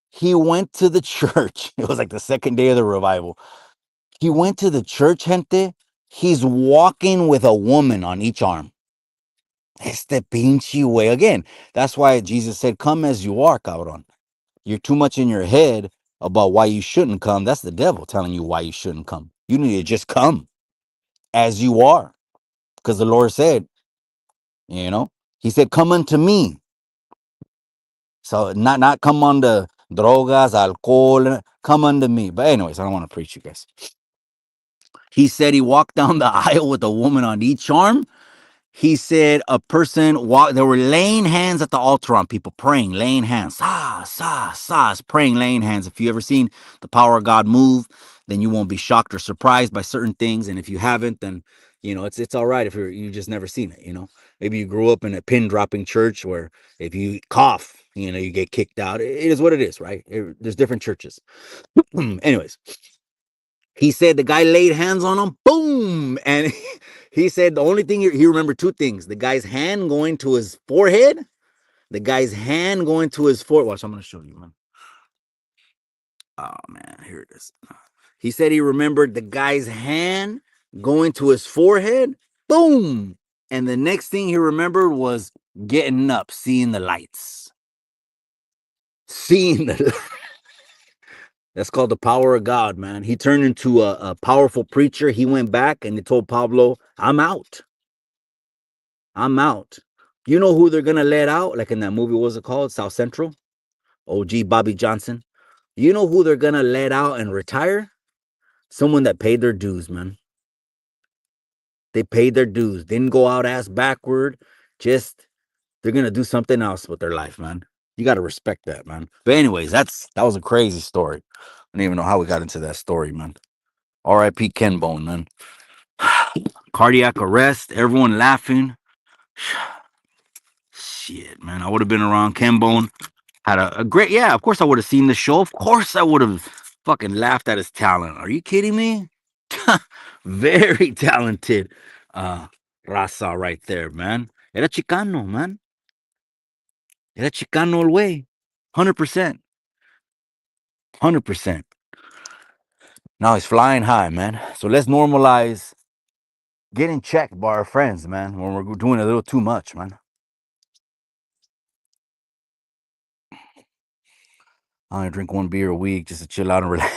[SPEAKER 2] He went to the church. It was like the second day of the revival. He went to the church, gente. He's walking with a woman on each arm. Este pinche way. Again, that's why Jesus said, come as you are, cabron. You're too much in your head about why you shouldn't come. That's the devil telling you why you shouldn't come. You need to just come as you are. Because the Lord said, he said, come unto me. So not come unto drogas, alcohol, come unto me. But anyways, I don't want to preach you guys. He said he walked down the aisle with a woman on each arm. He said a person walked, they were laying hands at the altar on people, praying, laying hands, praying, laying hands. If you ever seen the power of God move, then you won't be shocked or surprised by certain things. And if you haven't, then, it's all right if you just never seen it, Maybe you grew up in a pin dropping church where if you cough, you get kicked out. It is what it is, right? There's different churches. Anyways, he said the guy laid hands on him, boom, and he said the only thing he remembered two things: the guy's hand going to his forehead, the guy's hand going to his forehead. Watch, I'm gonna show you, man. Oh man, here it is. He said he remembered the guy's hand going to his forehead, boom, and the next thing he remembered was getting up, seeing the lights, seeing the. That's called the power of God, man. He turned into a powerful preacher. He went back and he told Pablo, I'm out. I'm out. You know who they're going to let out? Like in that movie, what was it called? South Central? OG Bobby Johnson. You know who they're going to let out and retire? Someone that paid their dues, man. They paid their dues. Didn't go out ass backward. Just, they're going to do something else with their life, man. You got to respect that, man. But anyways, that was a crazy story. I don't even know how we got into that story, man. R.I.P. Ken Bone, man. Cardiac arrest. Everyone laughing. Shit, man. I would have been around Ken Bone. Had a great, yeah, of course I would have seen the show. Of course I would have fucking laughed at his talent. Are you kidding me? Very talented raza right there, man. Era Chicano, man. Era Chicano all way. 100%. 100%. Now he's flying high, man. So let's normalize getting checked by our friends, man, when we're doing a little too much, man. I only drink one beer a week just to chill out and relax.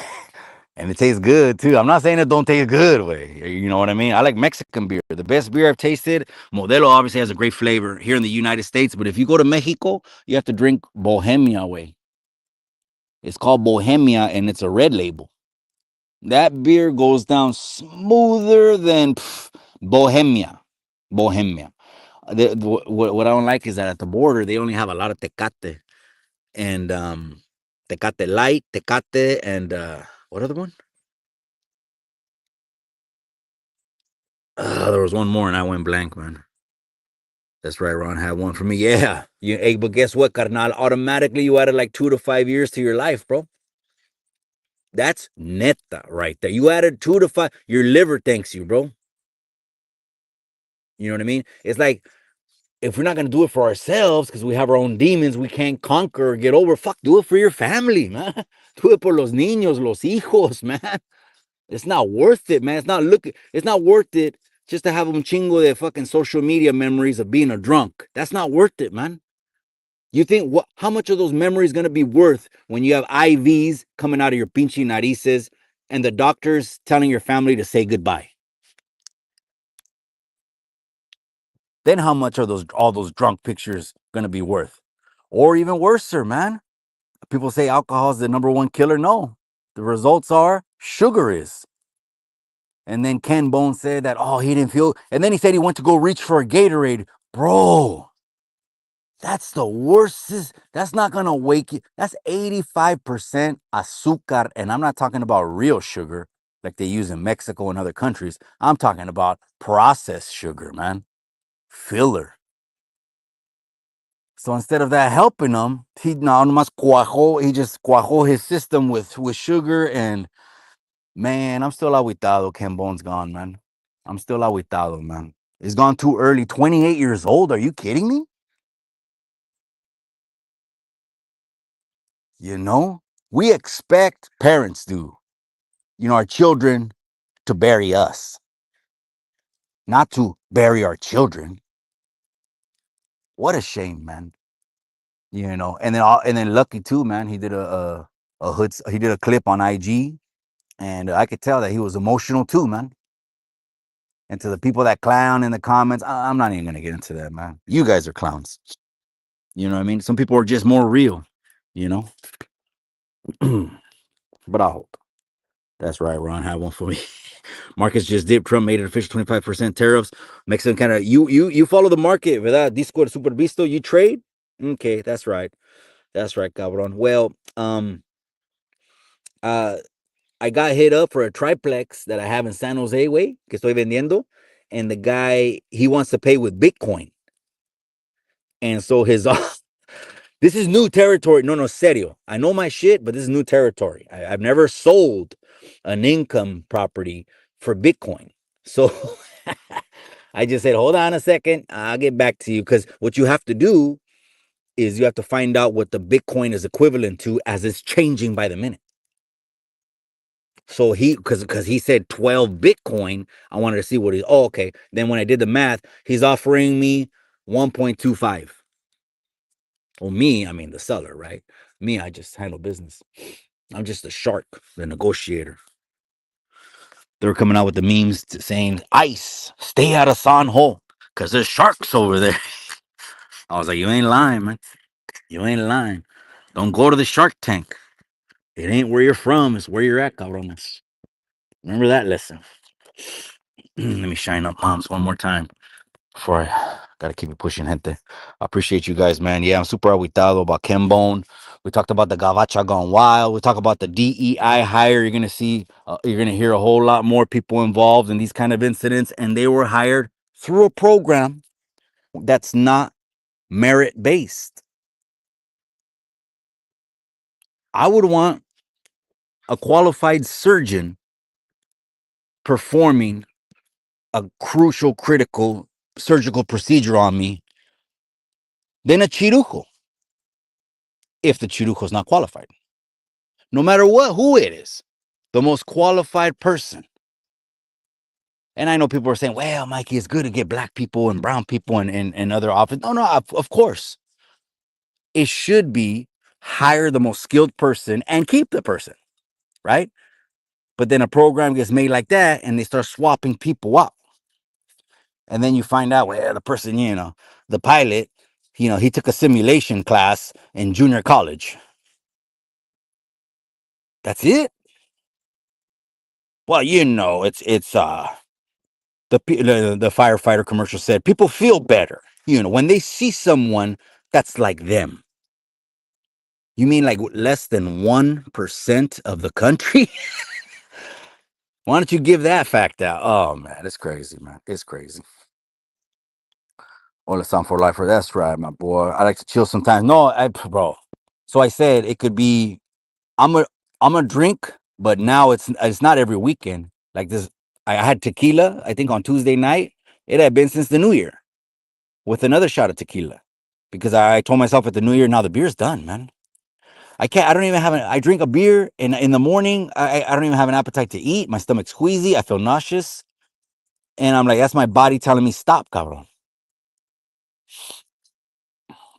[SPEAKER 2] And it tastes good too. I'm not saying it don't taste good, way. You know what I mean? I like Mexican beer. The best beer I've tasted, Modelo obviously has a great flavor here in the United States. But if you go to Mexico, you have to drink Bohemia, way. It's called Bohemia and it's a red label. That beer goes down smoother than Bohemia. Bohemia. What I don't like is that at the border, they only have a lot of Tecate. And Tecate Light, Tecate, and what other one? There was one more and I went blank, man. That's right, Ron had one for me. Yeah. Hey, but guess what, carnal? Automatically you added like 2 to 5 years to your life, bro. That's neta right there. You added 2 to 5. Your liver thanks you, bro. You know what I mean? It's like, if we're not going to do it for ourselves because we have our own demons we can't conquer or get over, fuck, do it for your family, man. Do it por los niños, los hijos, man. It's not worth it, man. It's not worth it just to have un chingo de fucking social media memories of being a drunk. That's not worth it, man. You think how much of those memories going to be worth when you have IVs coming out of your pinche narices and the doctors telling your family to say goodbye? Then how much are all those drunk pictures going to be worth? Or even worse, sir, man. People say alcohol is the number one killer. No, the results are sugar is. And then Ken Bone said that, oh, he didn't feel. And then he said he went to go reach for a Gatorade. Bro, that's the worst. That's not going to wake you. That's 85% azúcar. And I'm not talking about real sugar like they use in Mexico and other countries. I'm talking about processed sugar, man. Filler. So instead of that helping him, he just cuajó his system with sugar. And man, I'm still aguitado. Ken Bone's gone, man. I'm still aguitado, man. It's gone too early. 28 years old. Are you kidding me? You know, we expect parents do, our children to bury us, not to bury our children. What a shame, man. And then Lucky too, man. He did he did a clip on IG, and I could tell that he was emotional too, man. And to the people that clown in the comments, I'm not even gonna get into that, man. You guys are clowns. You know what I mean? Some people are just more real, you know. But I hope. That's right, Ron had one for me. Markets just dipped. Trump made it official 25% tariffs. Mexican kind of you follow the market, ¿verdad? Discourse super visto. You trade? Okay, that's right. That's right, cabron. Well, I got hit up for a triplex that I have in San Jose, way, que estoy vendiendo. And the guy, he wants to pay with Bitcoin. And so this is new territory. No, serio. I know my shit, but this is new territory. I've never sold an income property for Bitcoin. So I just said, hold on a second. I'll get back to you. Because what you have to do is you have to find out what the Bitcoin is equivalent to as it's changing by the minute. So because he said 12 Bitcoin, I wanted to see what okay. Then when I did the math, he's offering me 1.25. Well, me, I mean the seller, right? Me, I just handle business. I'm just a shark, the negotiator. They're coming out with the memes saying, "Ice, stay out of San Ho, because there's sharks over there." I was like, you ain't lying, man. You ain't lying. Don't go to the Shark Tank. It ain't where you're from. It's where you're at, cabrones. Remember that lesson. Let me shine up moms one more time before I gotta keep it pushing, gente. I appreciate you guys, man. Yeah, I'm super aguitado about Ken Bone. We talked about the Gavacha gone wild. We talk about the DEI hire. You're gonna hear a whole lot more people involved in these kind of incidents, and they were hired through a program that's not merit based. I would want a qualified surgeon performing a crucial, critical surgical procedure on me than a chirujo if the chirujo is not qualified. no matter who it is, the most qualified person. And I know people are saying, well, Mikey, it's good to get black people and brown people and other office. No, no, of course. It should be hire the most skilled person and keep the person, right? But then a program gets made like that and they start swapping people out. And then you find out, well, the person, the pilot, he took a simulation class in junior college. That's it. Well, the firefighter commercial said people feel better, when they see someone that's like them. You mean like less than 1% of the country? Why don't you give that fact out? Oh man, it's crazy, man. It's crazy. Well, it's on for lifer. That's right, my boy. I like to chill sometimes. No, bro. So I said it could be. I'm a I'm a drink, but now it's not every weekend. Like this, I had tequila. I think on Tuesday night. It had been since the New Year with another shot of tequila, because I told myself at the New Year, now the beer's done, man. I can't. I don't even have. I drink a beer in the morning. I don't even have an appetite to eat. My stomach's queasy. I feel nauseous, and I'm like, that's my body telling me stop, cabrón.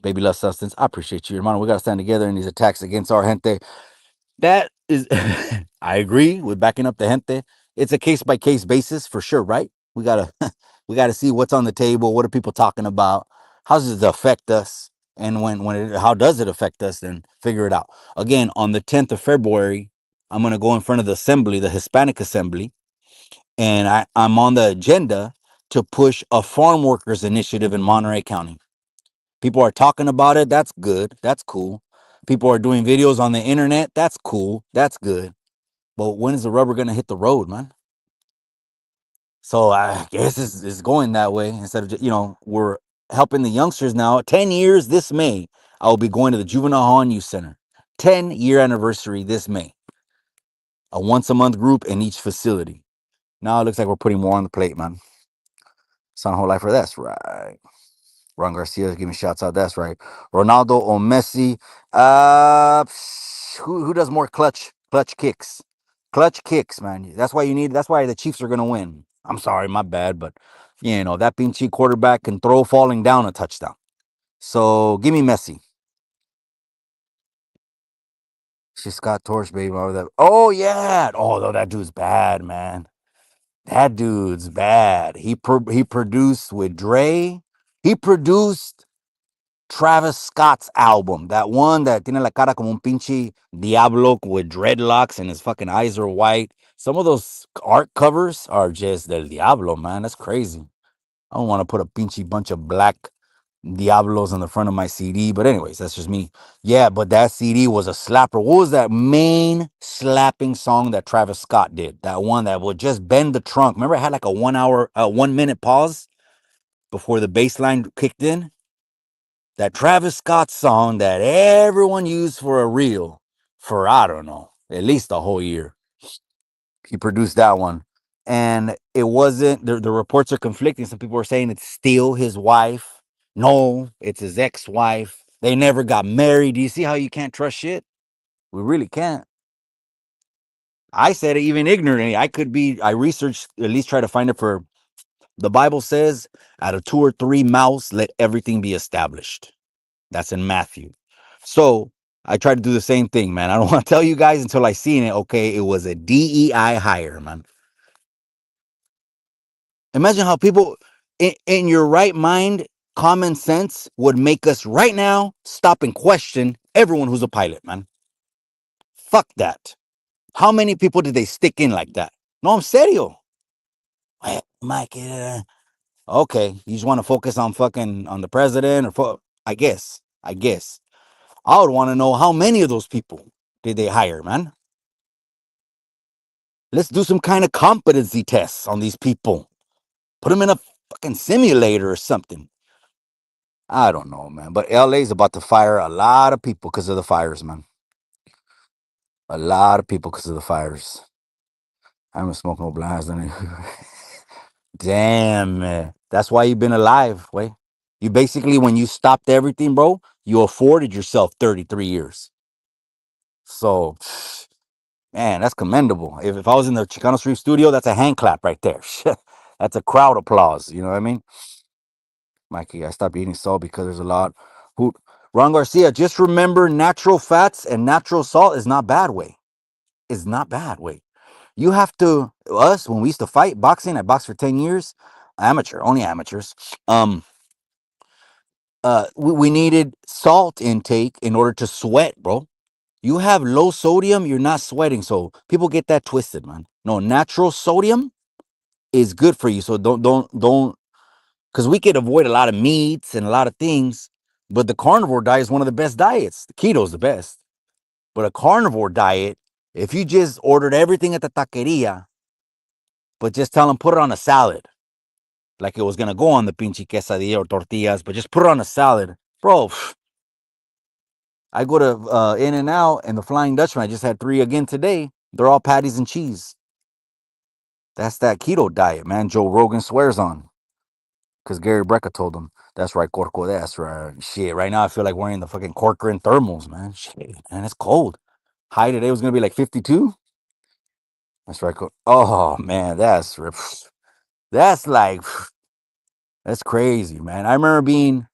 [SPEAKER 2] Baby love substance. I appreciate you, hermano. We gotta stand together in these attacks against our gente. That is, I agree with backing up the gente. It's a case by case basis for sure, right? We gotta, we gotta see what's on the table. What are people talking about? How does it affect us? And how does it affect us? Then figure it out. Again, on the 10th of February, I'm gonna go in front of the assembly, the Hispanic Assembly, and I'm on the agenda to push a farm workers initiative in Monterey County. People are talking about it. That's good. That's cool. People are doing videos on the internet. That's cool. That's good. But when is the rubber going to hit the road, man? So I guess it's going that way. Instead of, we're helping the youngsters now. 10 years this May, I will be going to the Juvenile Hall and Youth Center. 10-year anniversary this May. A once a month group in each facility. Now it looks like we're putting more on the plate, man. Son whole life for that's right. Ron Garcia giving shouts out. That's right. Ronaldo or Messi. Who does more clutch kicks? Clutch kicks, man. That's why the Chiefs are gonna win. I'm sorry, my bad, but that pinche quarterback can throw falling down a touchdown. So give me Messi. She's Scott Torch, baby. Oh yeah. Oh no, that dude's bad, man. That dude's bad. He produced with Dre. He produced Travis Scott's album, that one that tiene la cara como un pinche diablo with dreadlocks and his fucking eyes are white. Some of those art covers are just del diablo, man. That's crazy. I don't want to put a pinche bunch of black diablos on the front of my CD, but anyways, that's just me. Yeah, but that CD was a slapper. What was that main slapping song that Travis Scott did? That one that would just bend the trunk. Remember, it had like a 1 minute pause before the bass line kicked in. That Travis Scott song that everyone used for a reel for, I don't know, at least a whole year. He produced that one. And it wasn't, the reports are conflicting. Some people are saying it's still his wife. No, it's his ex-wife. They never got married. Do you see how you can't trust shit? We really can't. I said it even ignorantly. I researched, at least try to find it for, the Bible says, out of 2 or 3 mouths, let everything be established. That's in Matthew. So I try to do the same thing, man. I don't want to tell you guys until I seen it. Okay, it was a DEI hire, man. Imagine how people in your right mind, common sense would make us right now stop and question everyone who's a pilot, man. Fuck that. How many people did they stick in like that? No, I'm serio. Mike, okay, you just want to focus on fucking on the president I guess. I would want to know how many of those people did they hire, man. Let's do some kind of competency tests on these people. Put them in a fucking simulator or something. I don't know, man. But LA's about to fire a lot of people because of the fires, man. A lot of people because of the fires. I haven't smoked no blinds. Damn, man. That's why you've been alive, way. You basically, when you stopped everything, bro, you afforded yourself 33 years. So Man, that's commendable. If I was in the Chicano Street studio, that's a hand clap right there. That's a crowd applause. You know what I mean? Mikey, I stopped eating salt because there's a lot. Who, Ron Garcia, just remember natural fats and natural salt is not bad way. Is not bad way. You have to, us, when we used to fight boxing, I boxed for 10 years, amateur, only amateurs. We needed salt intake in order to sweat, bro. You have low sodium, you're not sweating. So people get that twisted, man. No, natural sodium is good for you. So don't, because we could avoid a lot of meats and a lot of things. But the carnivore diet is one of the best diets. The keto is the best. But a carnivore diet, if you just ordered everything at the taqueria, but just tell them put it on a salad, like it was gonna go on the pinche quesadilla or tortillas, but just put it on a salad, bro. I go to In and Out and the Flying Dutchman. I just had 3 again today. They're all patties and cheese. That's that keto diet, man. Joe Rogan swears on. Because Gary Brecka told him. That's right, Corco. That's right. Shit. Right now, I feel like wearing the fucking Corcoran thermals, man. Shit, man. It's cold. High today was going to be like 52. That's right. Oh, man. That's like, that's crazy, man. I remember being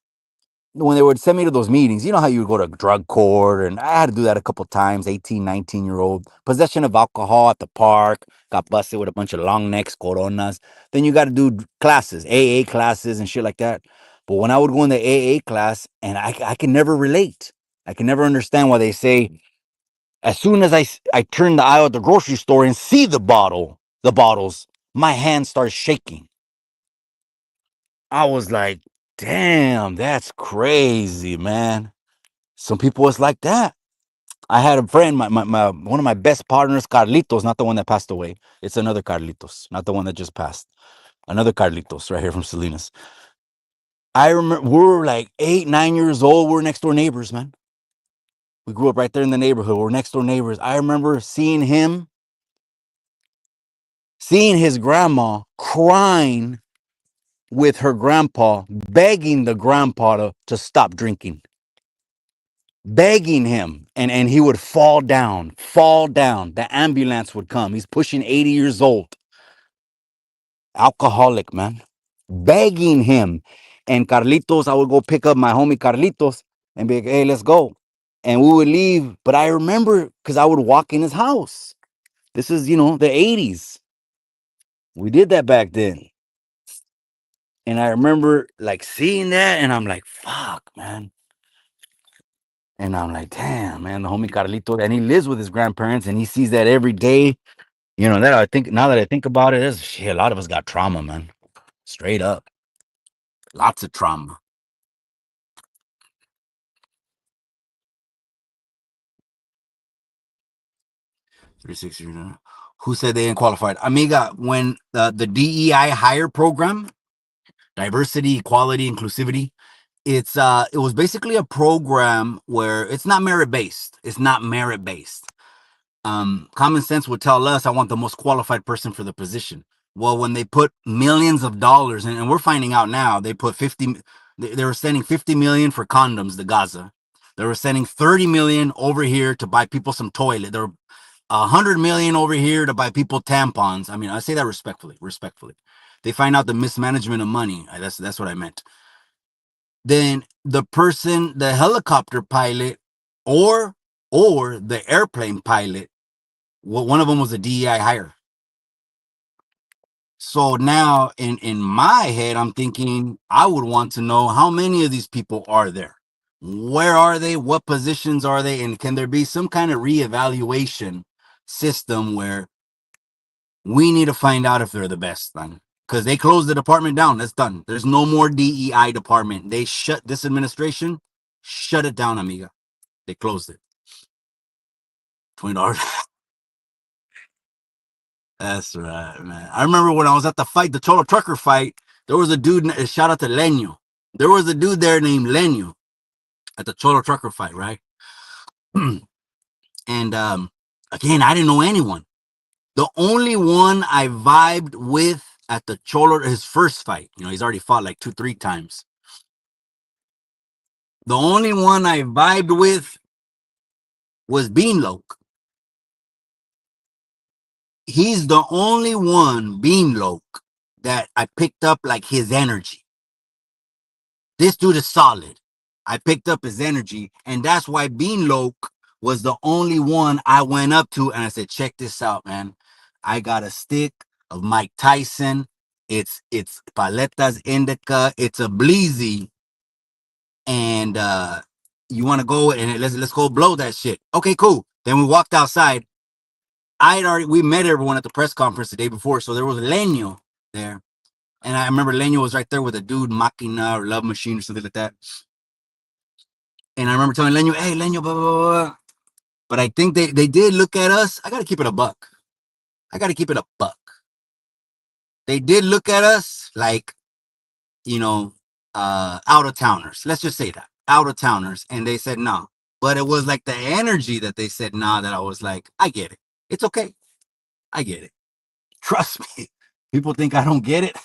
[SPEAKER 2] when they would send me to those meetings, you know how you would go to drug court, and I had to do that a couple times, 18, 19-year-old. Possession of alcohol at the park, got busted with a bunch of long necks, coronas. Then you got to do classes, AA classes and shit like that. But when I would go in the AA class, and I can never relate. I can never understand why they say, as soon as I turn the aisle at the grocery store and see the bottles, my hand starts shaking. I was like, damn, that's crazy, man. Some people it's like that. I had a friend, my one of my best partners, Carlitos, not the one that passed away. It's another Carlitos, not the one that just passed. Another Carlitos right here from Salinas. I remember we were like 8, 9 years old. We were next door neighbors, man. We grew up right there in the neighborhood. We're next door neighbors. I remember seeing his grandma crying with her grandpa, begging the grandpa to stop drinking, begging him, and he would fall down. The ambulance would come. He's pushing 80 years old, alcoholic, man, begging him. And Carlitos, I would go pick up my homie Carlitos and be like, hey, let's go. And we would leave. But I remember because I would walk in his house. This is, the 80s. We did that back then. And I remember like seeing that, and I'm like, fuck, man. And I'm like, damn, man, the homie Carlitos, and he lives with his grandparents, and he sees that every day. That I think now that I think about it, shit, a lot of us got trauma, man. Straight up, lots of trauma. 360. Who said they ain't qualified? Amiga, when the DEI hire program, diversity, equality, inclusivity, it was basically a program where it's not merit based. It's not merit based. Common sense would tell us I want the most qualified person for the position. Well, when they put millions of dollars, and we're finding out now, they put 50, they were sending 50 million for condoms to Gaza. They were sending 30 million over here to buy people some toilet. There were 100 million over here to buy people tampons. I mean, I say that respectfully. They find out the mismanagement of money. That's what I meant. Then the helicopter pilot, or the airplane pilot, one of them was a DEI hire. So now in my head, I'm thinking I would want to know how many of these people are there. Where are they? What positions are they? And can there be some kind of reevaluation system where we need to find out if they're the best, man? Because they closed the department down. That's done. There's no more DEI department. They shut this administration, shut it down, amiga. They closed it. $20. That's right, man. I remember when I was at the fight, the Cholo Trucker fight, there was a dude, shout out to Leño. There was a dude there named Leño at the Cholo Trucker fight, right? And again, I didn't know anyone. The only one I vibed with at the Cholo, his first fight, he's already fought like 2, 3 times. The only one I vibed with was Beanloke. he's the only one, Beanloke, that I picked up like his energy. This dude is solid. I picked up his energy, and that's why Beanloke was the only one I went up to and I said, check this out, man. I got a stick of Mike Tyson. It's Paletas Indica. It's a Bleezy. And you want to go and let's go blow that shit. Okay, cool. Then we walked outside. We met everyone at the press conference the day before, so there was Leño there. And I remember Leño was right there with a dude, Máquina or Love Machine or something like that. And I remember telling Leño, hey, Leño, blah, blah, blah. But I think they did look at us. I got to keep it a buck. They did look at us like, out of towners. Let's just say that. Out of towners. And they said no. But it was like the energy that they said nah that I was like, I get it. It's okay. I get it. Trust me. People think I don't get it.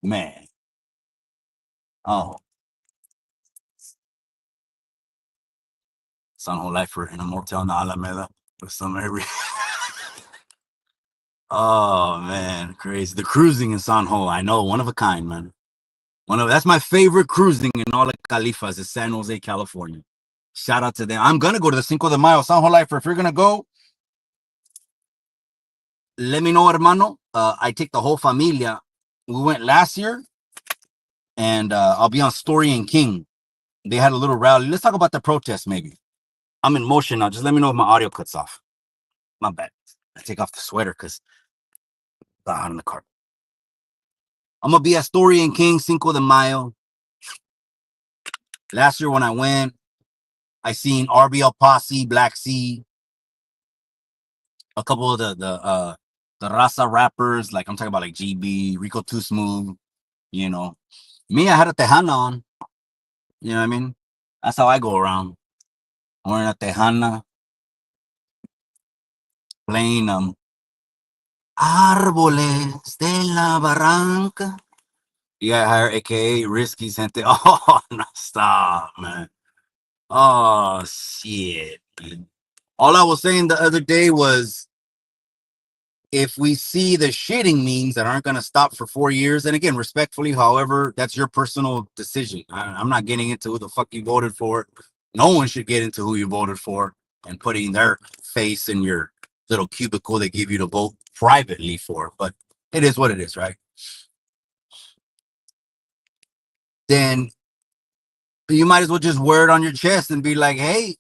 [SPEAKER 2] Man. Oh. San Jose Lifer in a motel in the Alameda with some every. Oh man, crazy. The cruising in San Jose, I know, one of a kind, man. That's my favorite cruising in all the Califas is San Jose, California. Shout out to them. I'm gonna go to the Cinco de Mayo, San Jose Lifer. If you're gonna go, let me know, hermano. I take the whole familia. We went last year, and I'll be on Story and King. They had a little rally. Let's talk about the protest, maybe. I'm in motion now. Just let me know if my audio cuts off. My bad. I take off the sweater because I'm out in the car. I'm gonna be at Story and King Cinco de Mayo. Last year when I went, I seen RBL Posse, Black Sea, a couple of the Raza rappers, like I'm talking about like GB, Rico Too Smooth, Me, I had a Tejana on. You know what I mean? That's how I go around. I'm wearing a Tejana, playing Árboles de la Barranca. You got hire aka Risky Gente. Oh no, stop, man. Oh shit, man. All I was saying the other day was if we see the shitting memes that aren't going to stop for 4 years, and again, respectfully, however, that's your personal decision. I'm not getting into who the fuck you voted for. No one should get into who you voted for and putting their face in your little cubicle they give you to vote privately for. But it is what it is, right? Then you might as well just wear it on your chest and be like, hey,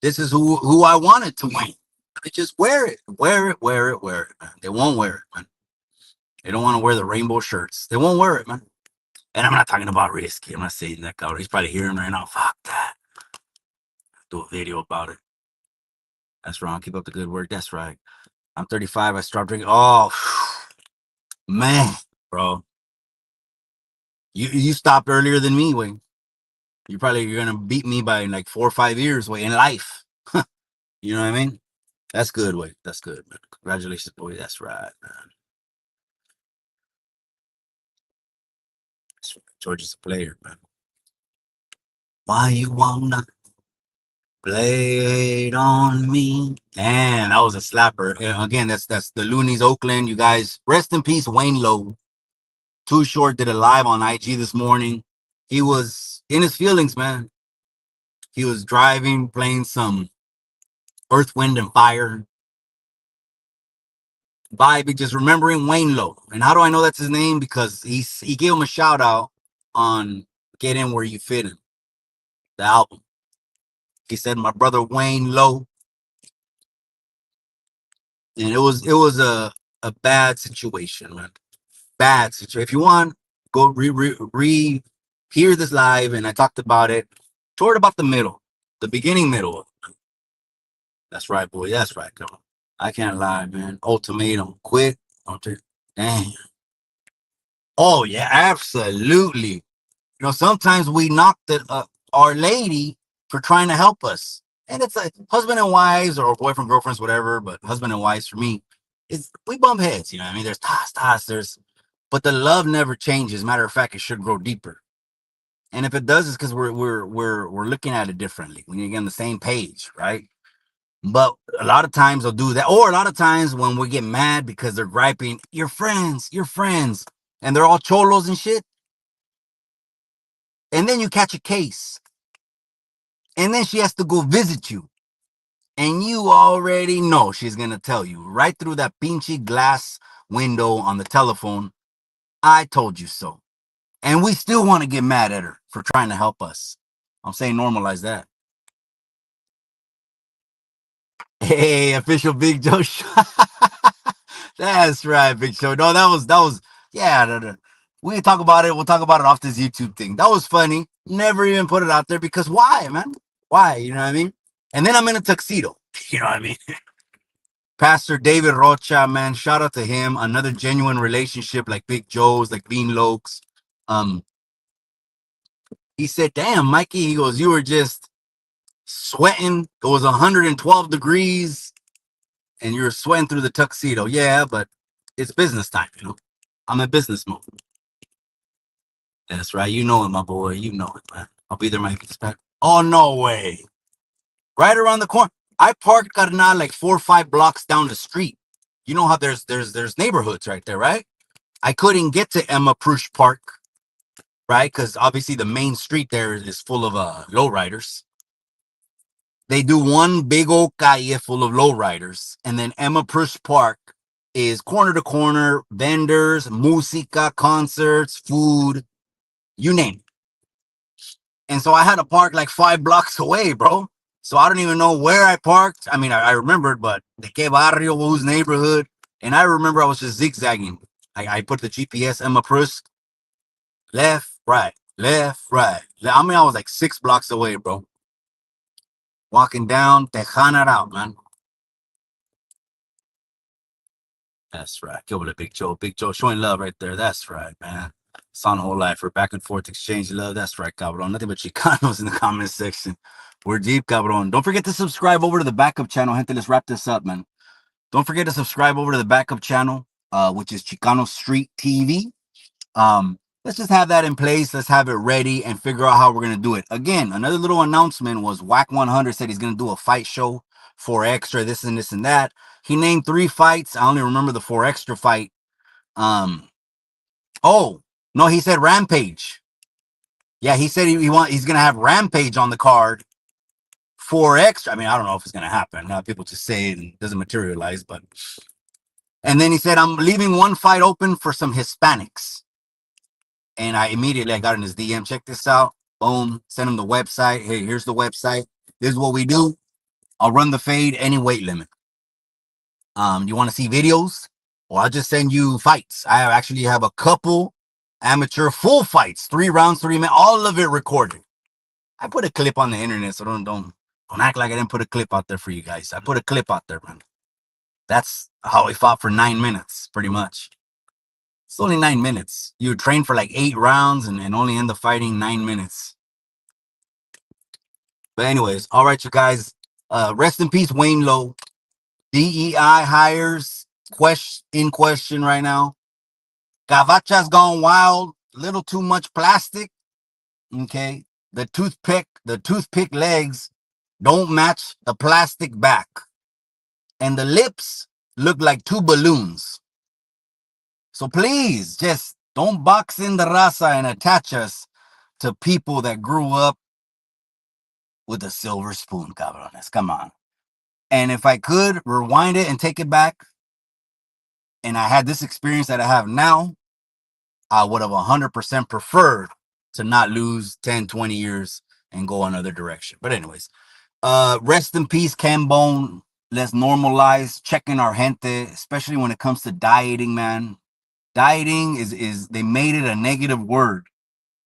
[SPEAKER 2] this is who I wanted to win. Just wear it, man. They won't wear it, man. They don't want to wear the rainbow shirts. They won't wear it, man. And I'm not talking about Risky. I'm not saying that guy. He's probably hearing right now. Fuck that. Do a video about it. That's wrong. Keep up the good work. That's right. I'm 35. I stopped drinking. Oh, man, bro. You stopped earlier than me, Wayne. You're gonna beat me by like 4 or 5 years, way in life. You know what I mean? That's good, Wayne. That's good, man. Congratulations, boy. That's right, man. That's right. George is a player, man. Why you wanna play it on me? Man, that was a slapper. And again, that's the Loonies, Oakland. You guys, rest in peace, Wayne Lowe. Too Short did a live on IG this morning. He was in his feelings, man. He was driving, playing some Earth, Wind, and Fire vibe, just remembering Wayne Lowe. And how do I know that's his name? Because he gave him a shout out on Get In Where You Fit In, the album. He said, my brother Wayne Lowe. And it was a bad situation, man. Bad situation. If you want, go hear this live, and I talked about it toward about the middle, the beginning, middle. That's right, boy. That's right, girl. I can't lie, man. Ultimatum, quit. Damn. Oh yeah, absolutely. Sometimes we knock our lady for trying to help us, and it's like husband and wives or boyfriend, girlfriends, whatever. But husband and wives for me is we bump heads. You know what I mean? There's toss. But the love never changes. Matter of fact, it should grow deeper. And if it does, it's because we're looking at it differently. We need to get on the same page, right? But a lot of times they'll do that. Or a lot of times when we get mad because they're griping, your friends, and they're all cholos and shit. And then you catch a case. And then she has to go visit you. And you already know she's going to tell you right through that pinchy glass window on the telephone, I told you so. And we still want to get mad at her for trying to help us. I'm saying normalize that. Hey, official Big Joe show. That's right, Big Show. No, that was, yeah. We can talk about it. We'll talk about it off this YouTube thing. That was funny. Never even put it out there because why, man? Why? You know what I mean? And then I'm in a tuxedo. You know what I mean? Pastor David Rocha, man, shout out to him. Another genuine relationship like Big Joe's, like Bean Lokes. Um, he said, "Damn, Mikey," he goes, "you were just sweating. It was 112 degrees, and you were sweating through the tuxedo." Yeah, but it's business time, you know. I'm in business mode. That's right. You know it, my boy. You know it, man. I'll be there, Mikey. Oh no way! Right around the corner. I parked Carnal like 4 or 5 blocks down the street. You know how there's neighborhoods right there, right? I couldn't get to Emma Prush Park, right? Because obviously the main street there is full of lowriders. They do one big old calle full of lowriders, and then Emma Prush Park is corner to corner, vendors, música, concerts, food, you name it. And so I had to park like 5 blocks away, bro. So I don't even know where I parked. I mean, I remembered, but de qué barrio, whose neighborhood. And I remember I was just zigzagging. I put the GPS Emma Prush, left, right, left, right. I mean, I was like 6 blocks away, bro. Walking down, Tejana out, man. That's right. Give it a Big Joe. Big Joe showing love right there. That's right, man. It's on the whole life for back and forth exchange love. That's right, cabron. Nothing but Chicanos in the comment section. We're deep, cabron. Don't forget to subscribe over to the backup channel. Gente, let's wrap this up, man. Don't forget to subscribe over to the backup channel, which is Chicano Street TV. Let's just have that in place. Let's have it ready and figure out how we're gonna do it. Again, another little announcement was Whack 100 said he's gonna do a fight show for extra, this and this and that. He named 3 fights. I only remember the 4 extra fight. Oh no, he said Rampage. Yeah, he said he's gonna have Rampage on the card. 4 extra. I mean, I don't know if it's gonna happen. People just say it and it doesn't materialize, but. And then he said, I'm leaving 1 fight open for some Hispanics. And I got in his DM. Check this out. Boom. Send him the website. Hey, here's the website. This is what we do. I'll run the fade any weight limit. You want to see videos? Well, I'll just send you fights. I actually have a couple amateur full fights, 3 rounds, 3 minutes, all of it recorded. I put a clip on the internet, so don't act like I didn't put a clip out there for you guys. I put a clip out there, man. That's how he fought for 9 minutes, pretty much. It's only 9 minutes. You train for like 8 rounds and only end up fighting 9 minutes. But anyways, all right, you guys. Rest in peace, Wayne Lowe. DEI hires in question right now. Gavachas gone wild. Little too much plastic. Okay. The toothpick legs don't match the plastic back. And the lips look like 2 balloons. So please, just don't box in the raza and attach us to people that grew up with a silver spoon, cabrones. Come on. And if I could rewind it and take it back, and I had this experience that I have now, I would have 100% preferred to not lose 10, 20 years and go another direction. But anyways, rest in peace, Cambone. Let's normalize checking our gente, especially when it comes to dieting, man. Dieting is they made it a negative word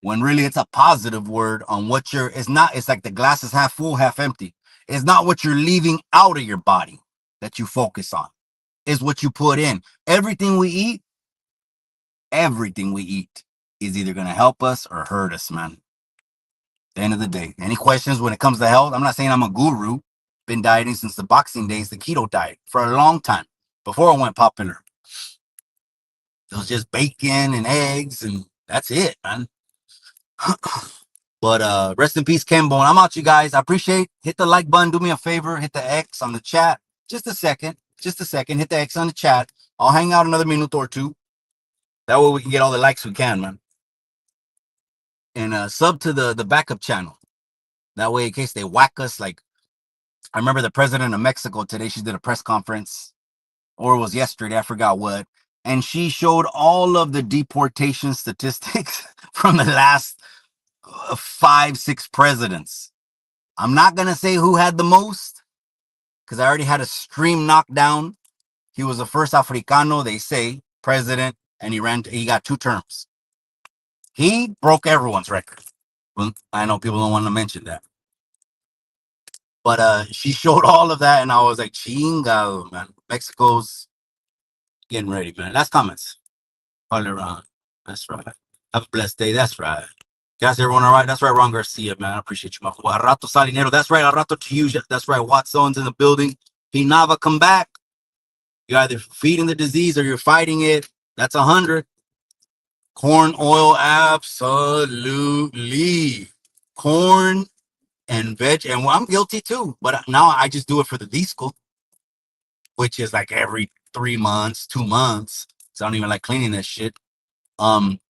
[SPEAKER 2] when really it's a positive word on what it's like the glass is half full, half empty. It's not what you're leaving out of your body that you focus on. It's what you put in. Everything we eat is either going to help us or hurt us, man. At the end of the day. Any questions when it comes to health? I'm not saying I'm a guru. Been dieting since the boxing days, the keto diet, for a long time, before it went popular. It was just bacon and eggs, and that's it, man. But rest in peace, Ken Bone. I'm out, you guys. I appreciate. Hit the like button. Do me a favor. Hit the X on the chat. Just a second. Just a second. Hit the X on the chat. I'll hang out another minute or two. That way we can get all the likes we can, man. And sub to the backup channel. That way, in case they whack us, like I remember the president of Mexico today. She did a press conference, or it was yesterday. I forgot what. And she showed all of the deportation statistics from the last 5-6 presidents. I'm not gonna say who had the most because I already had a stream knocked down. He was the first Africano, they say, president, and he got 2 terms. He broke everyone's record. Well, I know people don't want to mention that. But she showed all of that, and I was like, chingado, man. Mexico's getting ready, man. Last comments. All around. That's right. Have a blessed day. That's right. Guys, everyone all right? That's right, Ron Garcia, man. I appreciate you, Majo. Rato Salinero. That's right. Rato to you. That's right. Watson's in the building. Pinava, come back. You're either feeding the disease or you're fighting it. That's 100. Corn oil, absolutely. Corn and veg, and I'm guilty too. But now I just do it for the disco, which is like every 3 months, 2 months. So I don't even like cleaning that shit.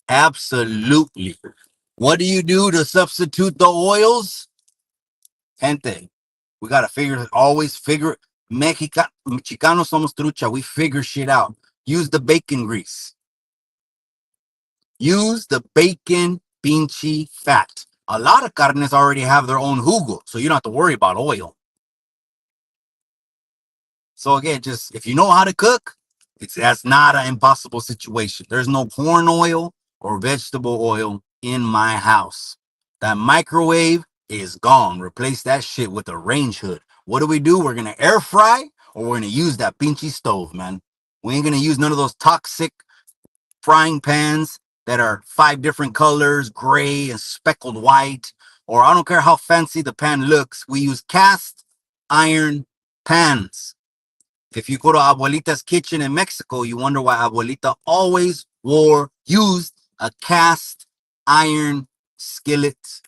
[SPEAKER 2] Absolutely. What do you do to substitute the oils? Gente, we gotta always figure. Chicanos somos trucha. We figure shit out. Use the bacon grease. Use the bacon pinche fat. A lot of carnes already have their own jugo, so you don't have to worry about oil. So again, just if you know how to cook, that's not an impossible situation. There's no corn oil or vegetable oil in my house. That microwave is gone. Replace that shit with a range hood. What do? We're gonna air fry, or we're gonna use that pinchy stove, man. We ain't gonna use none of those toxic frying pans that are 5 different colors, gray and speckled white, or I don't care how fancy the pan looks. We use cast iron pans. If you go to Abuelita's kitchen in Mexico, you wonder why Abuelita always used a cast iron skillet,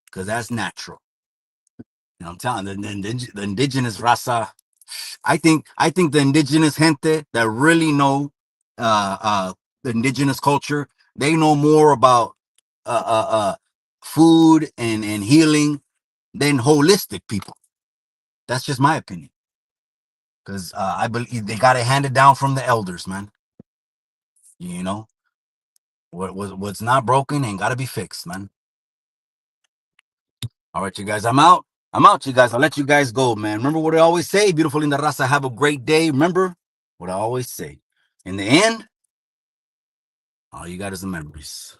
[SPEAKER 2] because that's natural. You know, I'm telling the indigenous raza. I think the indigenous gente that really know the indigenous culture, they know more about food and healing than holistic people. That's just my opinion. Because I believe they got it handed down from the elders, man. You know, what's not broken ain't got to be fixed, man. All right, you guys, I'm out. You guys. I'll let you guys go, man. Remember what I always say, beautiful in the raza. Have a great day. Remember what I always say. In the end, all you got is the memories.